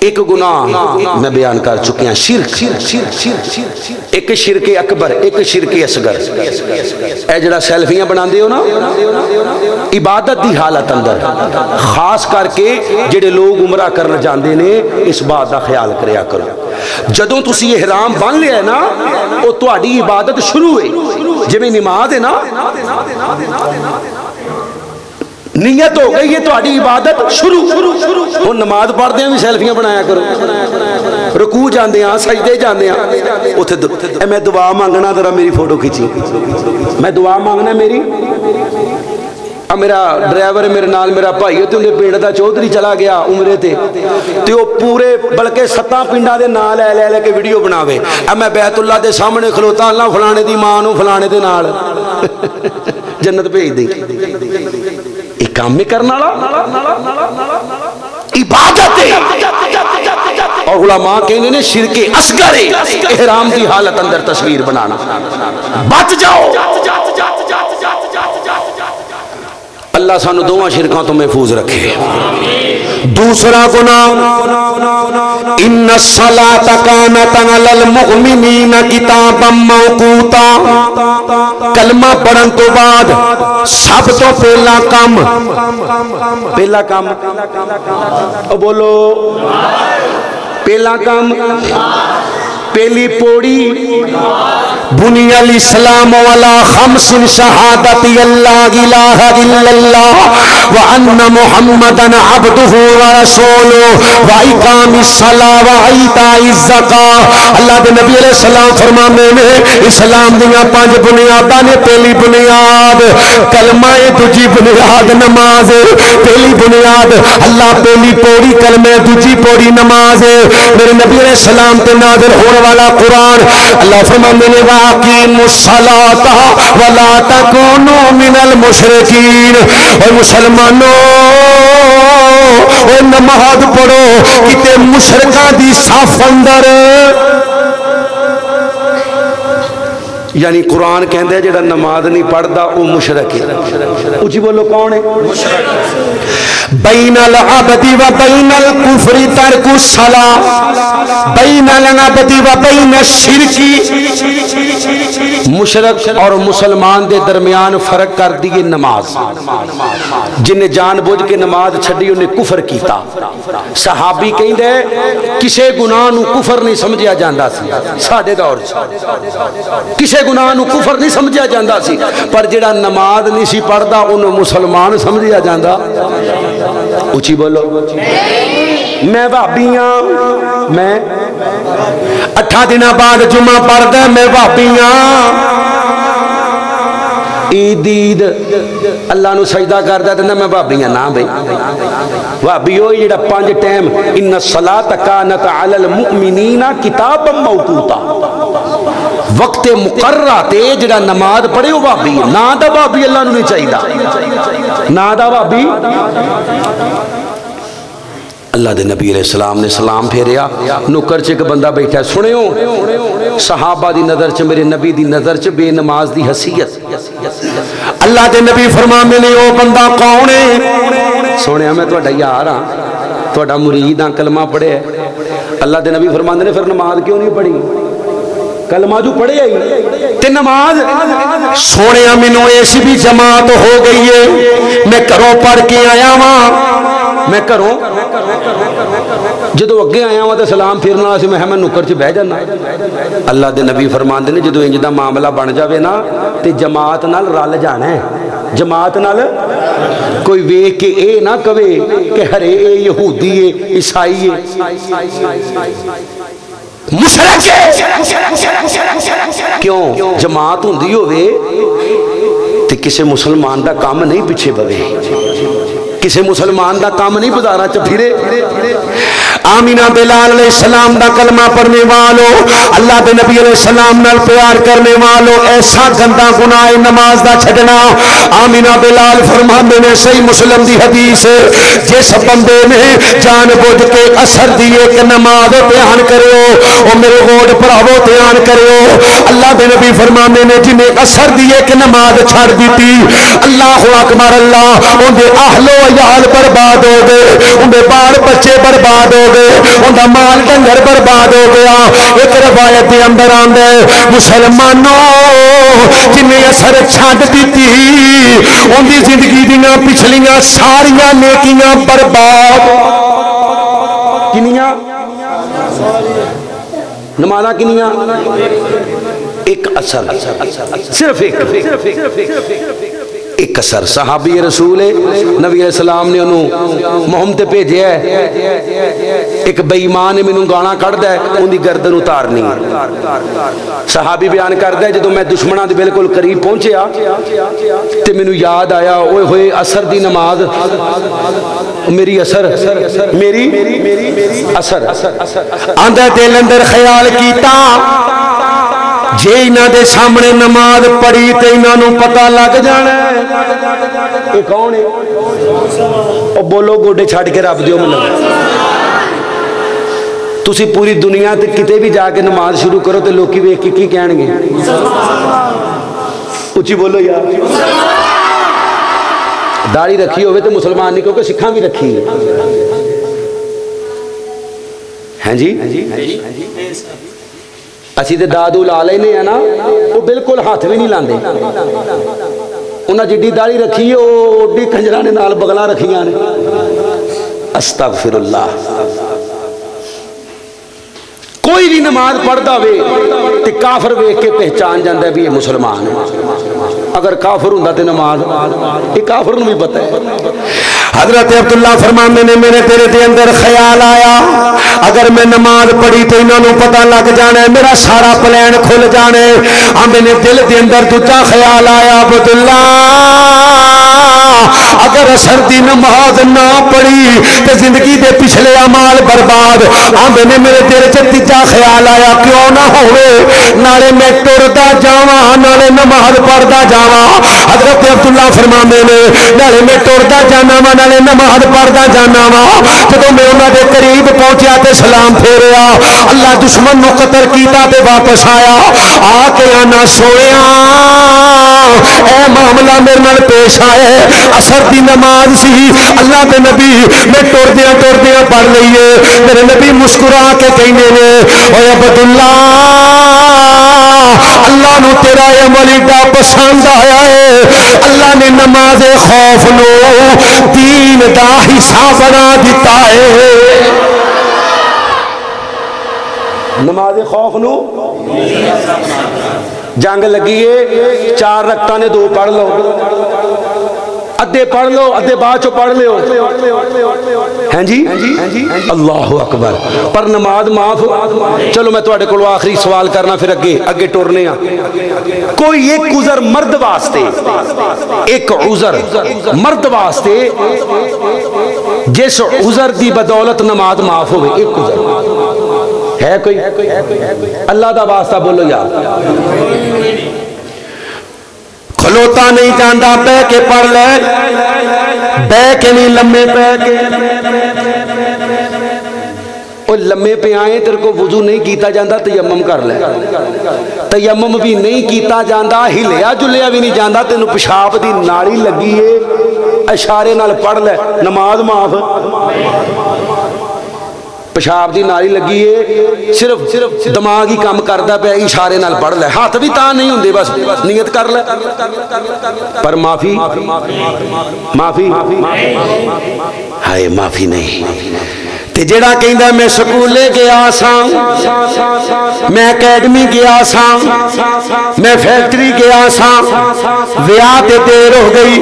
ایک گناہ میں بیان کر چکے ہیں شرک ایک شرک اکبر ایک شرک اصغر اے جڑا سیلفیاں بناندے ہو نا عبادت دی حالت اندر خاص کر کے جڑے لوگ عمرہ کرنا جاندے نے اس بات دا خیال کریا کرو جدوں تسی احرام بن لیا ہے نا او تہاڈی عبادت شروع ہے جویں نماز ہے نا نیت ہو گئی ہے تہاڈی عبادت شروع وہ نماز پڑھدے ہیں بھی سیلفیاں بنایا کرو رکوع جاندے ہیں سجدے جاندے ہیں اوتھے میں دعا مانگنا ذرا میری فوٹو کھینچی میں دعا مانگنا میری میرا ڈرائیور ہے میرے نال میرا بھائی ہے تے اندے پنڈ دا چودھری چلا گیا عمرے تے او پورے بلکہ 7 پنڈاں دے نال لے لے کے ویڈیو بناوے میں بیت اللہ دے سامنے کھلوتا اللہ فلانے دی ماں نو فلانے دے نال جنت بھیج دے ایک کام میں کرنا عبادت ہے اور علماء کہنے نے شرک اصغر احرام کی حالت اندر تصویر بنانا بچ جاؤ اللہ سانو دوہاں شرکاں تو محفوظ رکھے دوسرا گناہ ان الصلاۃ کانت علی المؤمنین کتابا موقوتا کلمہ پڑھن تو بعد سب تو پہلا کام بولو پہلا کام پہلی پوڑی بنی الاسلام والا خمس شہادت اللہ الہ الا اللہ وان محمدا عبدہ ورسولہ واقام الصلاۃ وایتاء الزکاۃ اللہ دے نبی علیہ السلام فرمانے نے اسلام دیاں 5 بنیاداں نے پہلی بنیاد کلمہ ہے دوجی بنیاد نماز ہے پہلی بنیاد اللہ پہلی پوڑی کلمہ دوجی پوڑی نماز ہے میرے نبی علیہ السلام تے نازل ہونے والا قرآن اللہ فرمانے نے واقیموا الصلاۃ ولا تکونوا من المشرکین اور مسلمانوں اور نماز پڑھو کتے مشرکاں دی صف اندر یعنی قرآن کہندے ہے جڑا نماز نہیں پڑھدا وہ مشرک ہے. اچھی بولو کون ہے؟ بین العبد و بین الکفر ترک الصلاۃ بین العبد و بین الشرک. مشرک اور مسلمان دے درمیان فرق کر دیے نماز. جن نے جان بوجھ کے نماز چھڈی انہیں کفر کیتا. صحابی کہندے کسے گناہ نو کفر نہیں سمجھیا جاندا سی ساڈے دور کسے گناہ نو کفر نہیں سمجھیا جاندا سی پر جڑا نماز نہیں سی پڑھدا انہوں مسلمان سمجھیا جاندا. اچھی بولو. میں وہابی ہاں میں 8 دن بعد جمعہ پڑھدا میں وہابی ہاں. عید اللہ نو سجدہ کردا تے میں وہابی ہاں. نہ بھئی وہابی ہوئی جڑا 5 ٹائم ان الصلاۃ کانت علی المؤمنین کتابا موقوتا وقت مقررہ تے جڑا نماز پڑھے وہ وہابی ہے. نا دا وہابی اللہ نو نہیں چاہیدا. نا دا وہابی. اللہ دے نبی علیہ السلام نے سلام پھیریا. نکر چ ایک بندہ بیٹھا سنیو صحابہ دی نظر چ میرے نبی دی نظر چ بے نماز دی حیثیت. اللہ دے نبی فرماندے نے او بندہ کون ہے؟ سنیا میں تہاڈا یار ہاں تہاڈا مرید ہاں کلمہ پڑھے. اللہ دے نبی فرماندے نے پھر نماز کیوں نہیں پڑھی؟ کلمہ جو پڑھے آئی تے نماز. سونیا مینوں ایسی بھی جماعت ہو گئی ہے میں گھروں پڑھ کے آیا ہاں. میں گھروں جدو اگے آیا ہوں تو سلام پھرنا سی میں نکر چ بہ جانا. اللہ دے نبی فرماندے نے جدو انج دا معاملہ بن جاوے نا تے جماعت نال رل جانا ہے. جماعت نال کوئی ویکھ کے اے نہ کہے کہ ہرے اے یہودی ہے عیسائی ہے مشرک ہے. کیوں جماعت ہوندی ہوے تے کسے مسلمان دا کام نہیں پیچھے پوے. کسے مسلمان دا کام نہیں بازاراں چ پھرے. آمینہ بلال علیہ السلام دا کلمہ پڑھنے والو اللہ دے نبی علیہ السلام نال پیار کرنے والو ایسا گندا گناہ نماز دا چھڈنا. آمینہ بلال فرماندے نے صحیح مسلم دی حدیث جس بندے نے جان بوجھ کے اثر دی ایک نماز دھیان کرو او میرے گوڑ بھراوو دھیان کرو. اللہ دے نبی فرماندے نے جن نے اثر دی ایک نماز چھڑ دیتی اللہ اکبر اللہ اون دے اہل و عیال برباد ہو گئے اون دے بال بچے برباد ہو گئے ان دا مال ڈنگر برباد ہو گیا. ایک روایت دے اندر آندا ہے مسلمانوں جن نے اثر چھڈ دتی ان دی زندگی دیاں پچھلیاں ساریاں نیکیاں برباد. کنیاں نمازاں کنیاں ایک اثر صرف ایک اثر. صحابی رسول نبی علیہ السلام نے انہوں محمد بھیجیا ہے. ایک بے ایمان نے مینوں گانا کڈدا ہے ان دی گردن اتارنی. صحابی بیان کردا ہے جدوں میں دشمناں دے بالکل قریب پہنچیا تے مینوں یاد آیا اوئے ہوئے اثر دی نماز میری اثر میری اثر آندا دل اندر خیال کیتا جے انہاں دے سامنے نماز پڑھی تے انہاں نوں پتہ لگ جانا ہے اے کون ہے. او بولو گوڈے چھڈ کے رب دیو منو. تسی پوری دنیا تے کتے بھی جا کے نماز شروع کرو تے لوکی ویکھ کے کی کہن گے؟ اچھی بولو یار. داڑھی رکھی ہوئے تو مسلمان نہیں کیونکہ سکھاں بھی رکھی ہیں جی. اسی تے دادو لا لینے ہیں نا وہ بالکل ہاتھ بھی نہیں لاندے. انہاں جڈی داڑھی رکھی ہے وہ اڈی کنجراں نے نال بغلاں رکھیاں نے. استغفر اللہ. کوئی بھی نماز پڑھدا ہوئے تے کافر ویکھ کے پہچان جاندا ہے بھی یہ مسلمان ہے. اگر کافر ہوندا تے نماز یہ کافر نوں بھی پتہ ہے. حضرت عبداللہ فرماندے نے میرے تیرے دے اندر خیال آیا اگر میں نماز پڑھی تو انہوں نے پتہ لگ جانا ہے میرا سارا پلان کھل جانے. آندے نے دل دے اندر دوجا خیال آیا عبداللہ اگر اثر دی نماز نہ پڑھی تے زندگی دے پچھلے اعمال برباد آندے نے میرے دل چ تیجا خیال آیا کیوں نہ ہوئے نالے میں ٹردا جاواں نالے نماز پڑھدا جاواں حضرت عبداللہ فرماندے نے نالے میں ٹردا جانا وا نالے نماز پڑھدا جانا وا جدوں میں انہاں دے قریب پہنچیا تے سلام پھیریا اللہ دشمن نو قتل کیتا تے واپس آیا آ کے آنا سویا اے معاملہ میرے نال پیش آئے اثر دی نماز سی اللہ دے نبی میں ٹردیاں پڑھ لئیے میرے نبی مسکرا کے کہنے نے اے عبداللہ اللہ نو تیرا عمل ایڈا پسند آیا ہے اللہ نے نماز خوف نو دین دا حصہ بنا دیتا ہے نماز خوف نو جنگ لگی ہے 4 رکعتاں نے 2 پڑھ لو ادھے پڑھ لو ادھے بعد چو پڑھ لیو ہیں جی اللہ اکبر پر نماز معاف چلو میں تواڈے کولوں آخری سوال کرنا پھر اگے ٹرنے کوئی ایک عذر مرد واسطے ایک عذر مرد واسطے جس عذر دی بدولت نماز معاف ہوئے ایک عذر ہے کوئی اللہ دا واسطہ بولو یا کھلوتا نہیں جاندا بہ کے پڑھ لے بہ کے نہیں لمے پہ کے او لمے پہ آئے تیرے کو وضو نہیں کیتا جاندہ تیمم کر لے تیمم بھی نہیں کیتا جاندہ ہلیا جلیا بھی نہیں جاندہ تینو پیشاب دی ناڑی لگی ہے اشارے نال پڑھ لے نماز معاف پیشاب دی نالی لگی ہے صرف دماغ ہی کام کردا پیا اشارے نال پڑھ لے ہاتھ بھی تاں نہیں ہوندے بس نیت کر لے پر معافی ہائے معافی نہیں تے جڑا کہندا میں سکولے گیا ساں میں اکیڈمی گیا ساں میں فیکٹری گیا ساں ویاہ تے دیر ہو گئی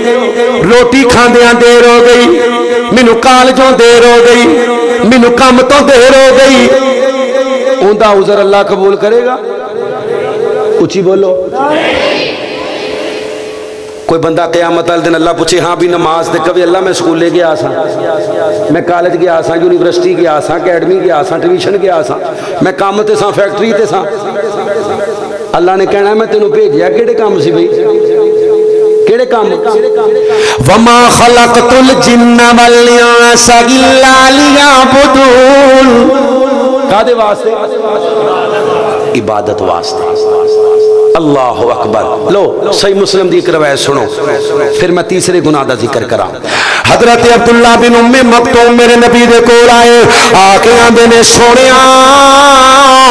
روٹی کھاندیاں دیر ہو گئی مینوں کالجوں دیر ہو گئی مینوں کم تو دیر ہو گئی اوندا عذر اللہ قبول کرے گا اچھی بولو کوئی بندہ قیامت والے دن اللہ پوچھے ہاں بھی نماز تے کبھی اللہ میں سکولے گیا سا میں کالج گیا سا یونیورسٹی گیا سا اکیڈمی گیا سا ٹیوشن گیا سا میں کام تے سا فیکٹری تے سا اللہ نے کہنا ہے میں تینوں بھیجیا کیڑے کام سی بھئی کیڑے کام وما خلقت الجن والانس الا لیعبدون کادے واسطے عبادت واسطے اللہ اکبر لو صحیح مسلم دی روایت سنو پھر میں تیسرے گناہ دا ذکر کراں حضرت عبداللہ بن ام مکتوم میرے نبی دے کول آئے آکے آندے نے سونیا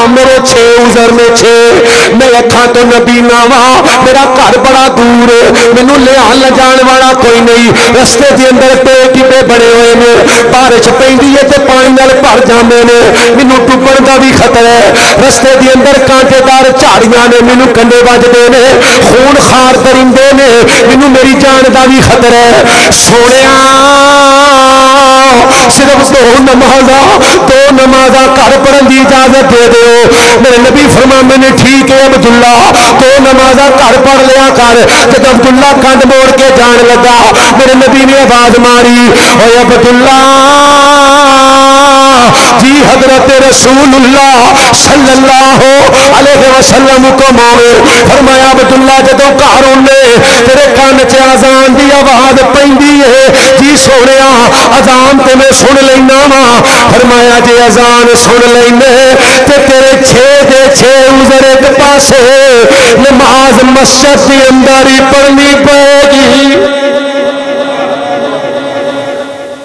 میرے 6 عذر میں 6 میں اکھاں تو نبی ناواں میرا گھر بڑا دور ہے مینوں لے جان والا کوئی نہیں رستے دے اندر ٹیبے بڑے ہوئے نے بارش پیندی ہے تے پانی نال بھر جاندے نے مینوں ڈوبن دا بھی خطرہ ہے رستے دے اندر کانٹے دار جھاڑیاں نے مینوں کنڈے وجدے نے خون خار درندے نے مینوں میری جان دا بھی خطرہ ہے سونیا صرف 2 نمازاں گھر پڑھن دی اجازت دے دیو میرے نبی فرماندے نے ٹھیک ہے عبداللہ 2 نمازاں گھر پڑھ لیا کر جب عبداللہ کنڈ موڑ کے جان لگا میرے نبی نے آواز ماری اے عبداللہ جی حضرت رسول اللہ صلی اللہ علیہ وسلم کو موڑے فرمایا عبداللہ جدوں گھر اونے تیرے کان چ اذان دی آواز پیندی ہے جی سونیا اذان تے میں سن لینا وا فرمایا جی اذان سن لینے تے تیرے 6 دے 6 عذر ایک پاسے نماز مسجد دے اندر ہی پڑھنی پے گی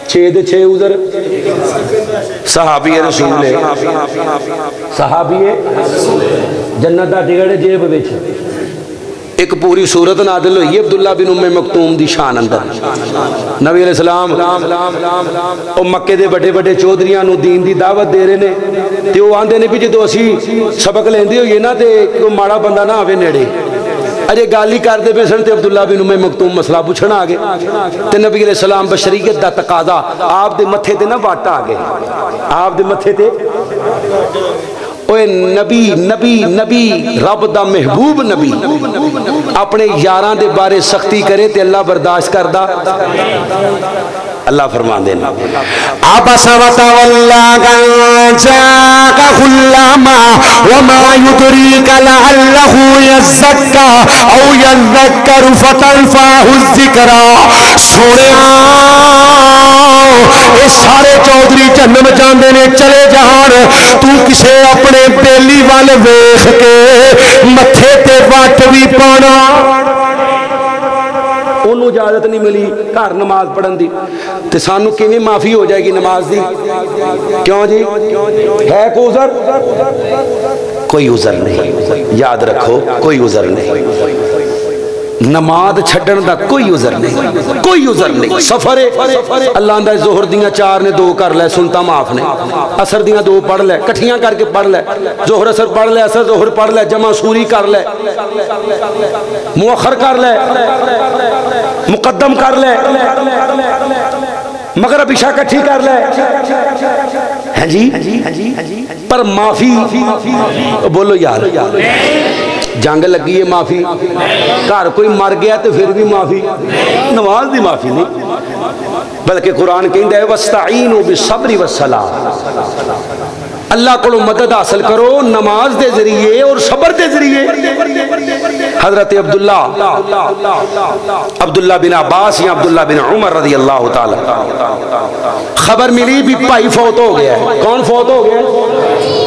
6 دے 6 عذر صحابی رسول ہے صحابی جنت دا ٹکٹ جیب وچ ایک پوری صورت نازل ہوئی ہے عبداللہ بن ام مکتوم دی شان اندر نبی علیہ السلام او مکے دے بڑے بڑے چودھریاں نو دین دی دعوت دے رہے نے تے او آندے نے بھی جدوں اسی سبق لیندے ہوئے نا تے کوئی ماڑا بندہ نہ آوے نیڑے اجے گالی کردے پے سن تے عبداللہ بن ام مکتوم مسئلہ پوچھنا آ گئے تے نبی علیہ السلام بشریت دا تقاضا آپ دے متھے تے نہ واٹا آ گئے آپ دے متھے تے اوے نبی نبی نبی رب دا محبوب نبی اپنے یاراں دے بارے سختی کرے تے اللہ برداشت کردا؟ اللہ فرمان دینا عبس وتولى أن جاءه الأعمى وما يدريك لعله يزكى أو يذكر فتنفعه الذكرى سنیا اے سارے چودھری جنم جاندے نے چلے جان تو کسے اپنے بیلی وال ویکھ کے متھے تے وٹ بھی پانا انہوں اجازت نہیں ملی گھر نماز پڑھن دی تے سانو کیویں معافی ہو جائے گی نماز دی؟ کیوں جی ہے کوئی عذر؟ کوئی عذر نہیں، یاد رکھو کوئی عذر نہیں، نماز چھڈن دا کوئی عذر نہیں، کوئی عذر نہیں۔ سفر ہے اللہ اندہ ظہر دیاں 4 نے 2 کر لے سنتا معاف نے، اثر دیاں 2 پڑھ لے کٹھیاں کر کے پڑھ لے، ظہر اثر پڑھ لے اثر ظہر پڑھ لے، جمع سوری کر لے، مؤخر کر لے، مقدم کر لے، مغرب عشاء کٹھی کر لے، ہیں جی پر معافی بولو یار جنگ لگی ہے معافی، گھر کوئی مر گیا تو پھر بھی معافی، نماز دی معافی نہیں، بلکہ قرآن کہندا ہے وَاسْتَعِینُوا بِالصَّبْرِ وَالصَّلَاةِ، اللہ کو مدد حاصل کرو نماز دے ذریعے اور صبر دے ذریعے۔ حضرت عبداللہ بن عباس یا عبداللہ بن عمر رضی اللہ تعالی خبر ملی بھی بھائی فوت ہو گیا ہے۔ کون فوت ہو گیا؟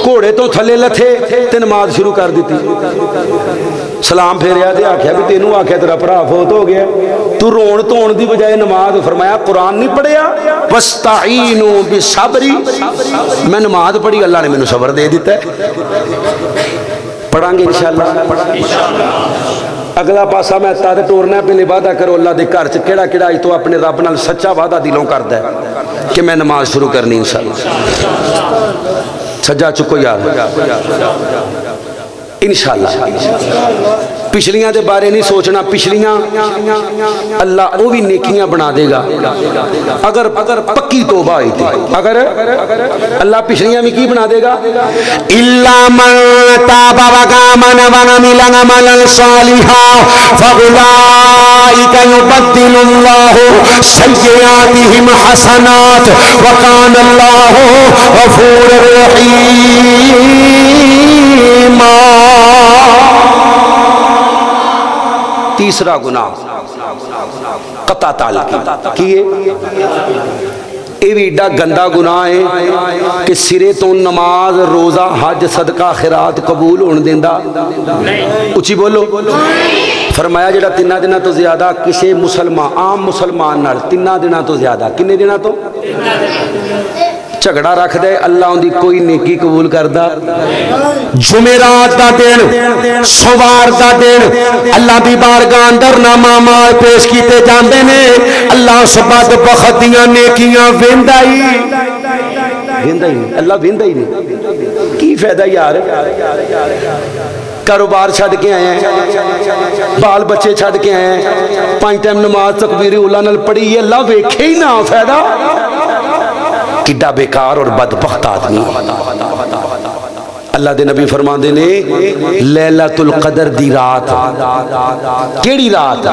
گھوڑے تو تھلے لتھے تے نماز شروع کر دیتی، سلام پھیریا تے آکھیا بھی تینوں آکھیا تیرا بھرا فوت ہو گیا، تو رون دھون دی بجائے نماز، فرمایا قرآن نہیں پڑھیا وَاسْتَعِینُوا بِالصَّبْرِ، میں نماز پڑھی اللہ نے میں نے صبر دے دیتا ہے۔ پڑھیں گے انشاءاللہ۔ اگلا پاسا میں تارے ٹورنا پہلے وعدہ کرو اللہ دے گھر چ کیڑا کیڑا تو اپنے رب نال سچا وعدہ دلوں کردا ہے کہ میں نماز شروع کرنی انشاءاللہ۔ سجا چکو یار انشاءاللہ۔ پچھلیاں دے بارے نہیں سوچنا، پچھلیاں اللہ وہ بھی نیکیاں بنا دے گا اگر پکی توبہ ہوئی تھی، اگر اللہ پچھلیاں بھی کی بنا دے گا؟ إِلَّا مَن تَابَ وَآمَنَ وَعَمِلَ عَمَلًا صَالِحًا فَأُولَٰئِكَ يُبَدِّلُ اللَّهُ سَيِّئَاتِهِمْ حَسَنَاتٍ وَكَانَ اللَّهُ غَفُورًا رَحِيمًا۔ تیسرا گناہ قطع تعلق کیے، یہ بھی ایڈا گندا گناہ ہے کہ سرے تو نماز روزہ حج صدقہ خیرات قبول ہون دیندا اچھی بولو۔ فرمایا جڑا 3 دنوں تو زیادہ کسی مسلمان عام مسلمان نال 3 دنوں تو زیادہ کنے دنوں تو جھگڑا رکھ دے اللہ ان دی کوئی نیکی قبول کردہ۔ جمعرات دا دن، سوار دا دن اللہ دی بارگاہ اندر نامہ پیش کیتے جاندے نے، اللہ سبحانہ بخت دیاں نیکیاں ویندا ہی اللہ ویندا ہی نہیں، کی فائدہ یار؟ کاروبار چھڑ کے آئے ہیں، بال بچے چھڑ کے آئے ہیں، 5 ٹائم نماز تکبیر اولا نال پڑھی، یہ اللہ ویکھے ہی نہ فائدہ، کڈا بیکار اور بدبخت آدمی۔ اللہ دے نبی فرماندے نے لیلۃ القدر دی رات، کیڑی رات؟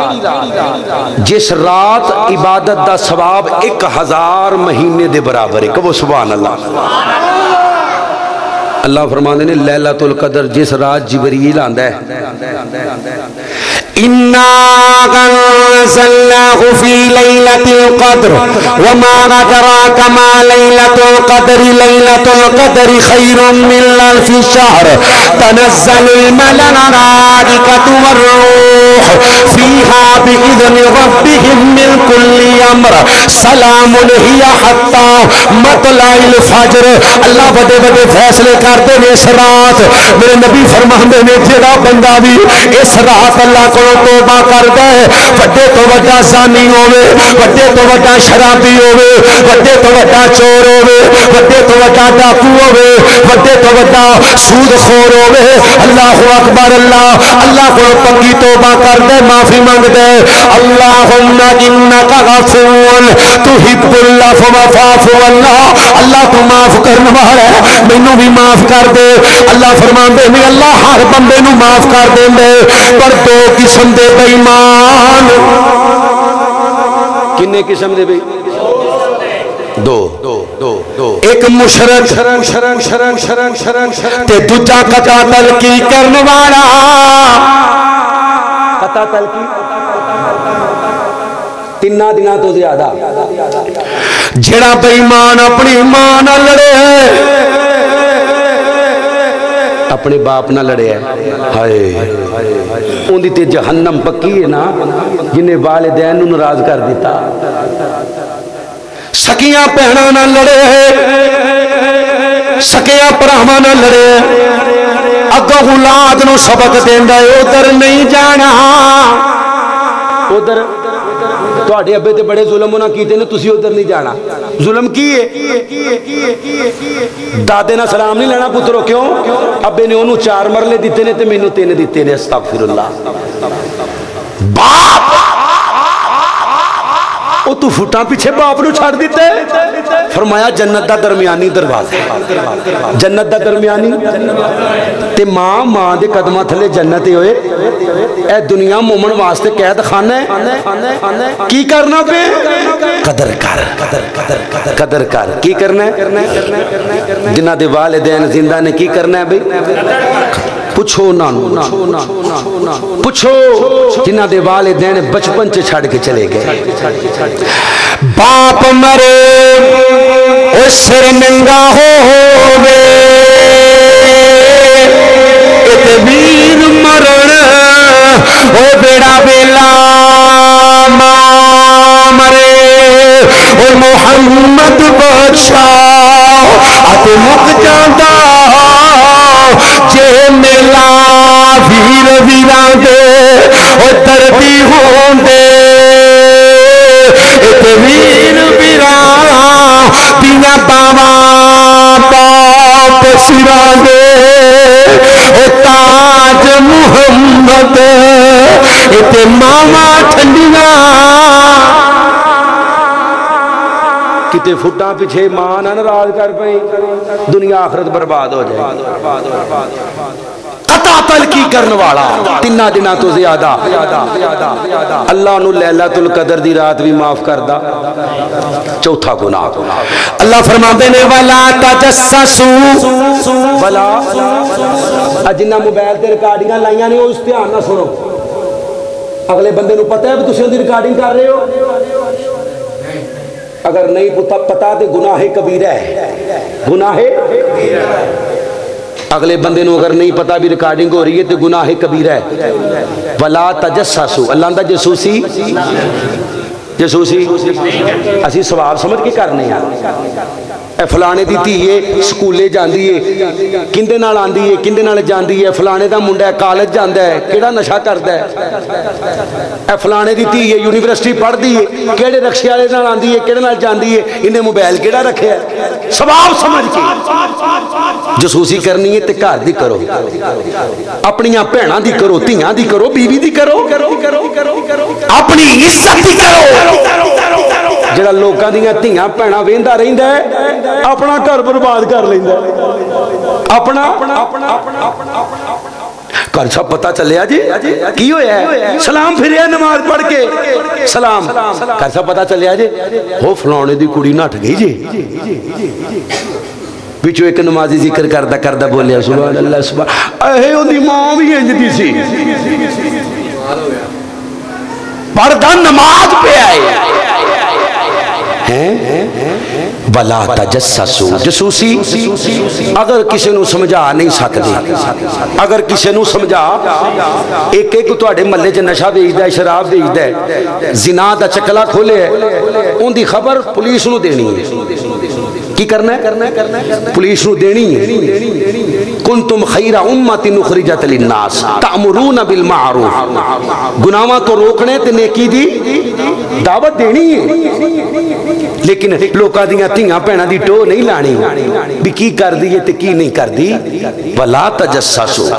جس رات عبادت دا ثواب 1000 مہینے دے برابر ہے، کہو سبحان اللہ۔ اللہ فرماندے نے لیلۃ القدر جس رات جبریل آندا ہے، إِنَّا أَنزَلْنَاهُ فِي لَيْلَةِ الْقَدْرِ وَمَا أَدْرَاكَ مَا لَيْلَةُ الْقَدْرِ لَيْلَةُ الْقَدْرِ خَيْرٌ مِّنْ أَلْفِ شَهْرٍ تَنَزَّلُ الْمَلَائِكَةُ وَالرُّوحُ فِيهَا بِإِذْنِ رَبِّهِمْ مِنْ كُلِّ أَمْرٍ سَلَامٌ هِيَ حَتَّى مَطْلَعِ الْفَجْرِ۔ اللہ بڑے بڑے فیصلے کرتے ہیں اس رات، میرے نبی فرماندے نے جڑا بندہ بھی اس رات اللہ کو توبہ کر دے، وڈے تو وڈا زانی ہوئے، وڈے تو وڈا شرابی ہوئے، وڈے تو وڈا چور ہوئے، وڈے تو وڈا ڈاکو ہوئے، وڈے تو وڈا سود خور ہوئے، اللہ اکبر، اللہ کو پکی توبہ کر دے، معافی مانگ دے، اللہم ان انک غفور تحب العفو فاعف عنا اللہ تو معاف کرنے والا ہے مینوں بھی معاف کر دے اللہ فرماندے نے اللہ ہر بندے نو معاف کر دیندے پر دو قسم دے بے ایمان کنے قسم دے بھئی دو ایک مشرک تے دوجا قطع تلقی کرنے والا قطع تلقی تینہ دنوں تو زیادہ جڑا بے ایمان اپنی ماں نہ لڑے اپنے باپ نہ لڑے ہے ہائے ان دی تے جہنم پکی ہے نا جنہیں والدین نو ناراض کر دیتا سکیاں پہنا نہ لڑے سکیاں پراہما نہ لڑے اگوں اولاد نو سبق دیندا ہے ادھر نہیں جانا ادھر تواڈے ابے تے بڑے ظلم نہ کیتے نے تسی ادھر نہیں جانا ظلم کی ہے دادے نہ سلام نہیں لینا پترو کیوں ابے نے انہوں 4 مرلے دیتے نے تے مینوں 3 دیتے نے استغفر اللہ باپ او تو فٹاں پیچھے باپ نو چھڑ دیتے فرمایا جنت دا درمیانی دروازہ جنت دا درمیانی تے ماں دے قدمہ تھلے جنت ہوئے اے دنیا مومن واسطے قید خانہ ہے کی کرنا پہ قدر کر کی کرنا ہے جنہ دے والدین زندہ نے کی کرنا ہے بھئی پوچھو نانو پوچھو جنہ دے والدین بچپن سے چھڑ کے چلے گئے باپ مرے او سر ننگا ہووے تے ویر مرن او بیڑا ویلا ماں مرے او محمد بادشاہ ات مک جاندا جے میلا ویر ویراں دے او دردی ہوندے تے ویر ویراں دیاں باواں باپ سراں دے او تاج محمد تے ماواں ٹھنڈیاں کتے فٹاں پیچھے ماں نہ ناراض کر پئی دنیا آخرت برباد ہو جائے قطع تلقی کرنے والا 3 دنوں تو زیادہ اللہ نو لیلۃ القدر دی رات بھی معاف کردا چوتھا گناہ اللہ فرماتے نے وَلَا تَجَسَّسُوا ولا جنہ موبائل تے ریکارڈنگاں لائیاں نے اس دھیان نہ سنو اگلے بندے نو پتہ ہے کہ تسی اون دی ریکارڈنگ کر رہے ہو اگر نہیں پتا تے گناہ کبیرہ ہے گناہ اگلے بندے نو اگر نہیں پتا بھی ریکارڈنگ ہو رہی ہے تو گناہ کبیرہ ہے وَلَا تَجَسَّسُوا اللہ دا جسوسی اسی ثواب سمجھ کے کرنے ہیں اے فلانے دی دھیے سکولے جاندی ہے کندے نال آندی ہے کندے نال جاندی ہے فلانے دا منڈا ہے کالج جاندا ہے کیڑا نشہ کردا ہے اے فلانے دی دھیے یونیورسٹی پڑھ دی ہے کیڑے رکشے والے نال آندی ہے کیڑے نال جاندی ہے انہیں موبائل کیڑا رکھیا ہے ثواب سمجھ کے جسوسی کرنی ہے تے گھر دی کرو اپنیاں بھیناں دی کرو دھیاں دی کرو بیوی دی کرو اپنی عزت دی کرو جڑا لوکاں دیاں دھیاں بھیناں ویندا رہندا ہے اپنا گھر برباد کر لیندا اپنا گھر سب پتہ چلیا جی کی ہویا ہے سلام پھریا نماز پڑھ کے سلام گھر سب پتہ چلیا جی وہ فلانے دی کڑی نٹ گئی جی بچو ایک نمازی ذکر کردہ بولیا سبحان اللہ سبحان اے اون دی ماں بھی انج دی سی پردہ نماز پہ آئے وَلَا تَجَسَّسُوا جسوسی اگر کسی نو سمجھا نہیں سکتے اگر کسی نو سمجھا ایک تواڈے محلے چ نشہ بیچدا ہے شراب بیچدا ہے زنا دا چکلا کھولے ہے اون دی خبر پولیس نو دینی ہے کی کرنا ہے پولیس نو دینی ہے کنتم خیر امت اخرجت للناس تأمرون بالمعروف، گناہاں تو روکنے تے نیکی دی دعوت دینی ہے، لیکن لوکاں دیاں دھیاں بھیناں دی ٹو نہیں لانی بھی کی کر دی تے کی نہیں کر دی۔ ولا تجسسوا،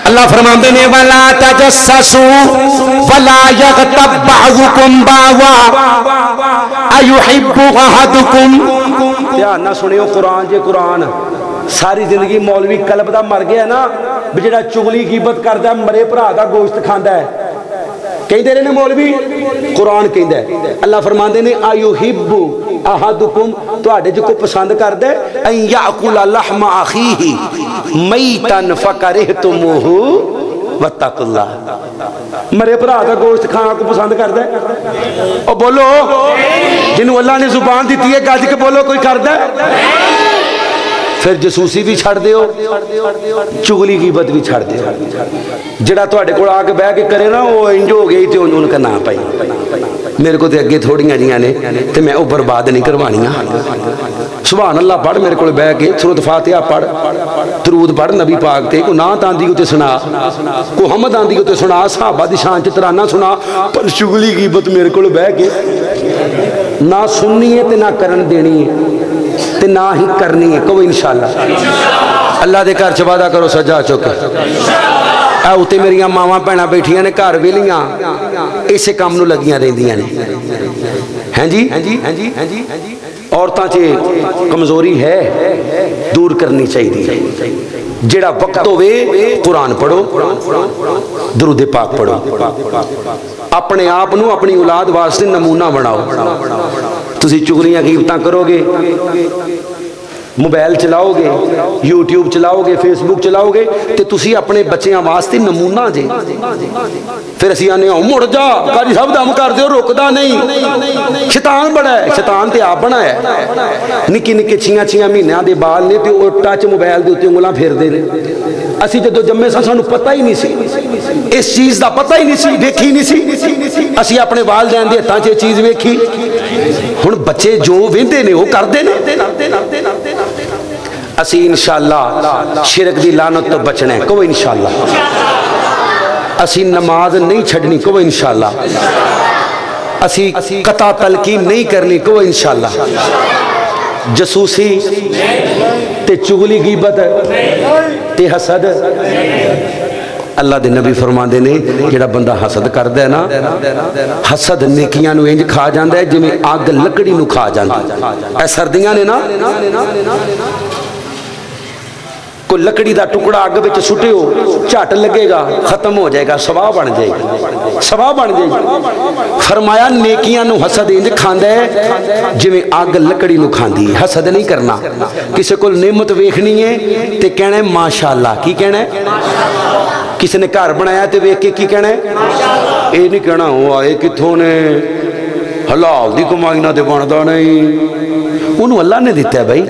اللہ فرماندے نے ولا تجسسوا ولا یغتب بعضکم بعضا ایحب احدکم۔ دھیان نہ سنیو قرآن جے قرآن، ساری زندگی مولوی قلب دا مر گیا نا بھی جڑا چغلی غیبت کردا مرے بھرا دا گوشت کھاندا ہے، کہندے رہے نے مولوی، قرآن کہندا ہے۔ اللہ فرماندے نے ایحب احدکم، تواڈے جو کو پسند کردا ہے ان یاکل لحم اخیہ میتا فکرہتموہ واتقوا اللہ، مرے بھرا دا گوشت کھانا کو پسند کردا ہے؟ او بولو جنوں اللہ نے زبان دیتی ہے گج کے بولو، کوئی کردا ہے؟ پھر جسوسی بھی چھڑ دیو، چغلی غیبت بھی چھڑ دیو، جڑا تواڈے کول آ کے بیٹھ کے کرے نا وہ انج ہو گئی تے ان کا نام پائی، میرے کو تے اگے تھوڑیاں جیاں نے تے میں او برباد نہیں کروانیاں۔ سبحان اللہ پڑھ میرے کول بیٹھ کے سورۃ فاتحہ پڑھ، درود پڑھ نبی پاک تے، کو نعت آندی تے سنا، کو حمد آندی تے سنا، صحابہ دی شان چ ترانہ سنا، پر چغلی غیبت میرے کول بیٹھ کے نہ سننی ہے تے نہ کرن دینی ہے تے نہ ہی کرنی ہے۔ کہو انشاءاللہ، اللہ دے گھر چ وعدہ کرو سجا چکے اے اتے میریاں ماواں بھیناں بیٹھیاں نے گھر ویلیاں اسے کام نو لگیاں رہندیاں نے، ہیں جی عورتاں چ کمزوری ہے، دور کرنی چاہیے۔ جڑا وقت ہوئے قرآن پڑھو، درود پاک پڑھو، اپنے آپ نو اپنی اولاد واسطے نمونہ بناؤ۔ تسی چغلیاں غیبتاں کرو گے، موبائل چلاؤ گے، یوٹیوب چلاؤ گے، فیس بک چلاؤ گے تے تسی اپنے بچیاں واسطے نمونہ جے۔ پھر اسی آنے ہوں مڑ جا قاری صاحب دم کر دیو، رکدا نہیں، شیطان بڑا ہے، شیطان تے آپ بنا ہے، نکی نکی چھیاں چھیاں مہینیاں دے بال نے تے او ٹچ موبائل دے اوتے انگلاں پھیر دے نے۔ اسی جدو جمے سانو پتہ ہی نہیں سی، اس چیز دا پتہ ہی نہیں سی، دیکھی نہیں سی، اسی اپنے والدین دے ہتھاں چ چیز ویکھی، ہن بچے جو ویندے نے وہ کردے نے۔ اسی انشاءاللہ شرک دی لعنت تو بچنا ہے، کہو انشاءاللہ۔ اسی نماز نہیں چھڑنی، کہو انشاءاللہ۔ اسی قطع تلقین نہیں کرنی، کہو انشاءاللہ۔ جسوسی تے چغلی غیبت تے حسد، اللہ دے نبی فرماندے نے جڑا بندہ حسد کردا ہے نا، حسد نیکیاں نو انج کھا جاندا ہے جویں اگ لکڑی نو کھا جاندی۔ اے سردیاں نے نا، کوئی لکڑی دا ٹکڑا اگ وچ سٹیو جھٹ لگے گا، ختم ہو جائے گا، سواہ بن جائے گی، سواہ بن جائے گی۔ فرمایا نیکیاں نو حسد انج کھاندا ہے جویں اگ لکڑی نو کھاندی ہے۔ حسد نہیں کرنا، کسے کول نعمت ویکھنی ہے تے کہنا ہے ماشاءاللہ، کی کہنا ہے؟ کسی نے گھر بنایا تے ویکھ کے کی کہنا ہے؟ اے نہیں کہنا وہ آئے کتھوں نے، حلال دی کمائی نہ تے بندا نہیں، انہوں اللہ نے دیتا ہے بھائی۔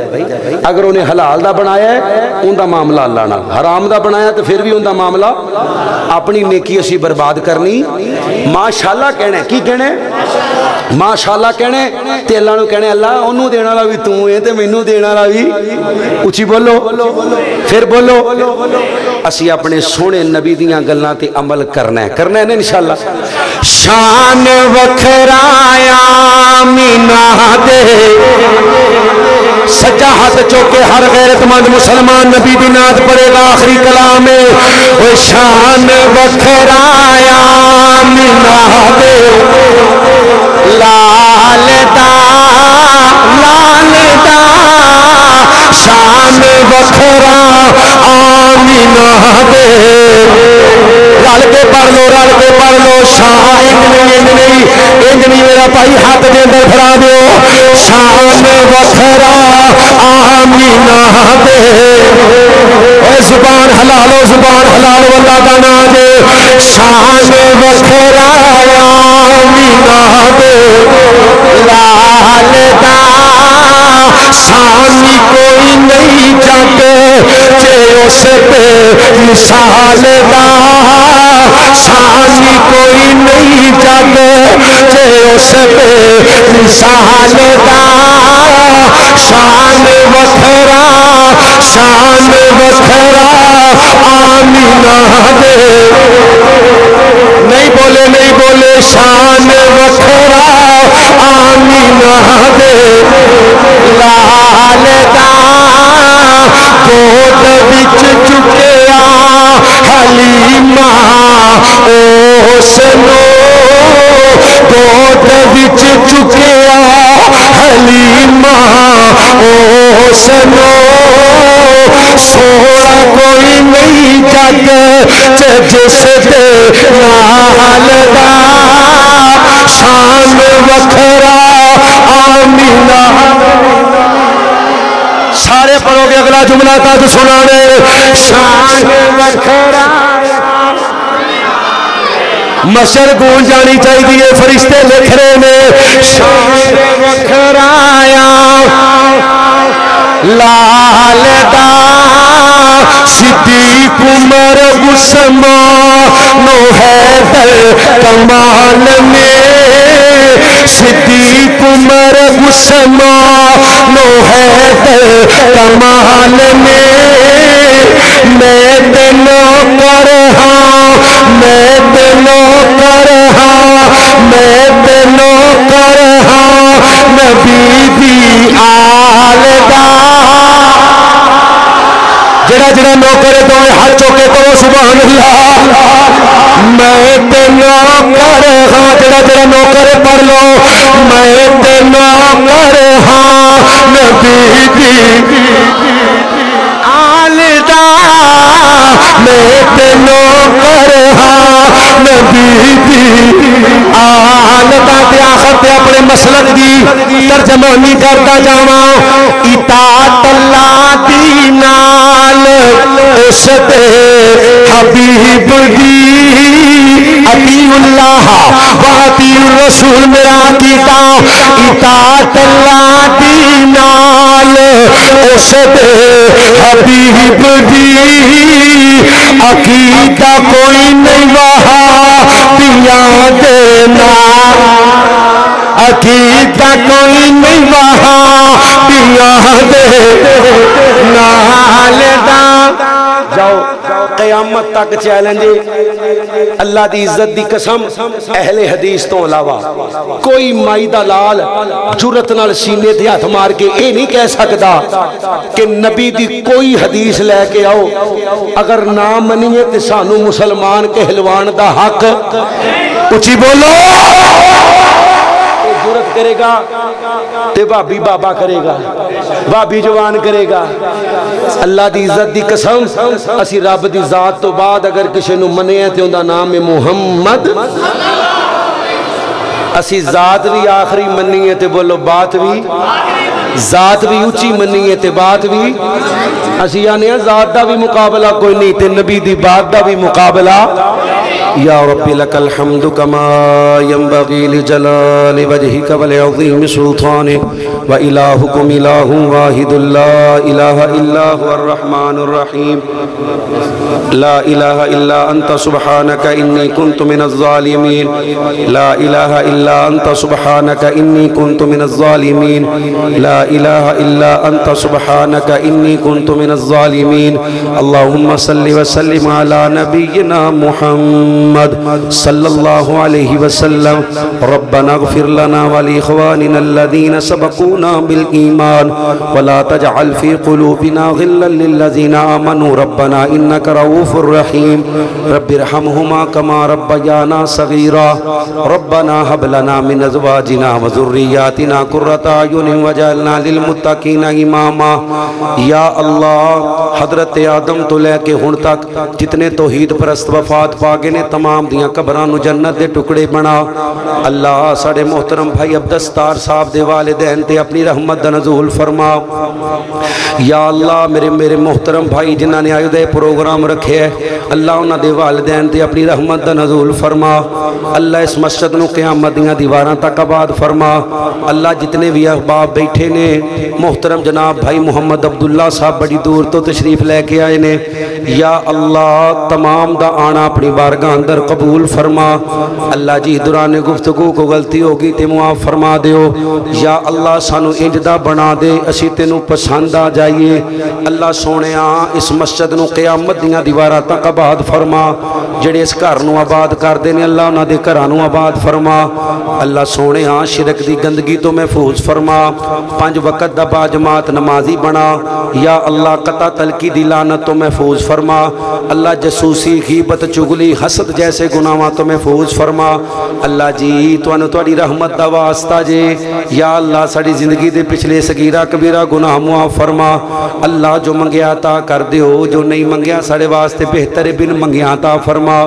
اگر انہیں حلال دا بنایا ہے ان دا معاملہ اللہ نہ، حرام دا بنایا تو پھر بھی ان دا معاملہ اپنی نیکی اسی برباد کرنی۔ ماشاءاللہ کہنے، کی کہنے؟ ماشاءاللہ کہنے تے اللہ نو کہنے اللہ انہوں دینا والا بھی توں ہے تے مینوں دینا والا بھی، اچھی بولو، پھر بولو۔ اسی اپنے سونے نبی دیاں گلاں تے عمل کرنا ہے نا انشاءاللہ۔ شان وکھرایا مینا دے، سجا ہاتھ چوکے ہر غیرت مند مسلمان نبی دی نعت پڑھے گا آخری کلام میں۔ وہ شان وکھرایا مینا دے، لال دا شان وکھرا آمینہ دے، رل کے پڑھ لو، رل کے پڑھ لو، شان انج نہیں میرا بھائی ہاتھ دے اندر پھڑا دیو، شان وکھرا آمینہ دے۔ اے زبان حلالو، زبان حلالو، اللہ کا نام دے، شان وکھرا آمینہ دے، لال دا شانی کوئی نہیں جگ جے اس پہ مثال دا، شانی کوئی نہیں جگ جے اس بے مثال دا شان وکھرا آمینہ دے نہیں بولے شان وکھرا آمینہ دے لال دا گود وچ چکیا حلیمہ اس نو گود وچ چکیا حلیمہ اس نو سونا کوئی نہیں جگ جس دے نال دا شان وکھرا آمینہ سارے پڑھو گے اگلا جملہ تاج سنانے شان وکھرا مشر گونج جانی چاہیے فرشتے لکھ رہے نے شان وکھرا لال دا صدیق عمر عثمان و حیدر کمال میں صدیق عمر عثمان و حیدر کمال میں دنوں کر ہاں میں دنوں کر ہاں نبی دی آل دا جڑا نوکر تو ہاتھ چوکے تو سبحان اللہ میں تے نوکر ہاں جڑا نوکر پڑھ لو میں تے نوکر ہاں نبی دی آل دا میں تے نوکر ہاں نبی دی آل دا تے آخر تے اپنے مسلک دی ترجمانی کرتا جاواں اطاعت اللہ دی نال اس دے حبیب دی اطیع اللہ و اطیع الرسول میرا عقیدہ اطاعت اللہ دی نال اس دے حبیب دی عقیدہ کوئی نہیں وہابیاں دے نال عقیدہ کوئی نہیں وہابیاں دے نال دا جاؤ قیامت تک چیلنج اللہ دی عزت دی قسم اہل حدیث تو علاوہ کوئی مائی دا لال جرت نال سینے تے ہاتھ مار کے اے نہیں کہہ سکتا کہ نبی دی کوئی حدیث لے کے آؤ اگر نہ منیے تے سانو مسلمان کہلوان دا حق اچھی بولو جرت کرے گا تے بابی بابا کرے گا بابی جوان کرے گا اللہ دی عزت دی قسم اسی رب دی ذات تو بعد اگر کسی نو منے ہیں تے ان دا نام ہے محمد اسی ذات بھی آخری منی ہے تے بولو بات بھی ذات بھی اچھی منی ہے تے بات بھی اسی یعنی ذات دا بھی مقابلہ کوئی نہیں تے نبی دی بات دا بھی مقابلہ یا رب لک الحمد کما ينبغي لجلال وجهك ولعظیم سلطانك وإلہکم الہ واحد لا الہ الا هو الرحمن الرحیم لا الہ الا انت سبحانك انی کنت من الظالمین لا الہ الا انت سبحانك انی کنت من الظالمین لا الہ الا انت سبحانك انی کنت من الظالمین اللہم صلی وسلم علی نبینا محمد صلی اللہ علیہ وسلم ربنا اغفر لنا ولإخواننا الذين سبقونا بالإيمان ولا تجعل في قلوبنا غلا للذين آمنوا ربنا إنك رؤوف رحيم رب ارحمهما كما ربيانا صغيرا ربنا هب لنا من أزواجنا وذرياتنا قرة أعين واجعلنا للمتقين إماما یا اللہ حضرت آدم تو لے کے ہن تک جتنے توحید پرست وفات پاگے نے تمام دیاں قبران و جنت دے ٹکڑے بنا اللہ ساڑے محترم بھائی عبدالستار صاحب دے والدین تے اپنی رحمت دا نزول فرما یا اللہ میرے محترم بھائی جنہاں نے آئے دے پروگرام رکھے رکھے ہے اللہ انہاں دے والدین تے اپنی رحمت دا نزول فرما اللہ اس مسجد نو قیامت دیاں دیواراں تک آباد فرما اللہ جتنے بھی احباب بیٹھے نے محترم جناب بھائی محمد عبداللہ صاحب بڑی دور تو تشریف لے کے آئے نے یا اللہ تمام دا آنا اپنی بارگاہ اندر قبول فرما اللہ جی دوران گفتگو کو غلطی ہوگی تے معاف فرما دیو یا اللہ سانو انجدہ بنا دے اسی تینو پسند آ جائیے اللہ سونے اس مسجد نو قیامت دیاں دیواراں تک آباد فرما جڑے اس گھر نو آباد کر دینے اللہ انہاں دے گھراں نو آباد فرما اللہ سونے شرک دی گندگی تو محفوظ فرما 5 وقت دا با جماعت نمازی بنا یا اللہ قطع تلقی دی لعنت تو محفوظ فرما اللہ جسوسی غیبت چغلی حسد جیسے گناہاں تو محفوظ فرما اللہ جی تانوں تہاڈی رحمت دا واسطہ جے یا اللہ ساڈی زندگی دے پچھلے صغیرہ کبیرہ گناہ معاف فرما اللہ جو منگیا عطا کر دیو جو نہیں منگیا ساڈے واسطے بہتر بن منگیا عطا فرما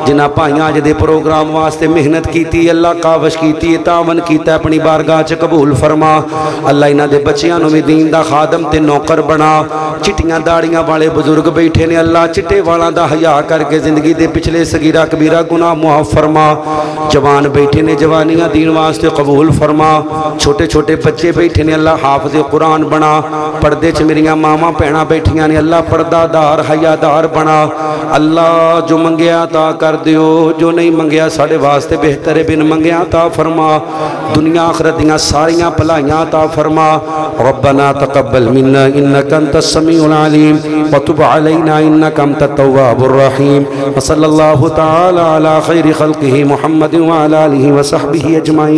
جنہاں بھائیاں اج دے پروگرام واسطے محنت کیتی اللہ کاوش کیتی تعاون کیتا اپنی بارگاہ چ قبول فرما اللہ انہاں دے بچیاں نو بھی دین دا خادم تے نوکر بنا چٹیاں داڑیاں والے بزرگ بیٹھے نے اللہ چٹے والاں دا حیا کر کے زندگی دے پچھلے صغیرہ کبیرہ گناہ معاف فرما جوان بیٹھے نے جوانیاں دین واسطے قبول فرما چھوٹے چھوٹے بچے بیٹھے نے اللہ حافظ قرآن بنا پردے چ میریاں ماما بہناں بیٹھیاں نے اللہ پردہ دار حیا دار بنا اللہ جو منگیا عطا کر دیو جو نہیں منگیا ساڈے واسطے بہتر بن منگیا عطا فرما دنیا آخرت دیاں ساریاں بھلائیاں عطا فرما ربنا تقبل منا انك انت السميع العليم وتب علينا انك انت التواب الرحيم وصلى الله تعالى على خير خلقه محمد وعلى اله وصحبه اجمعين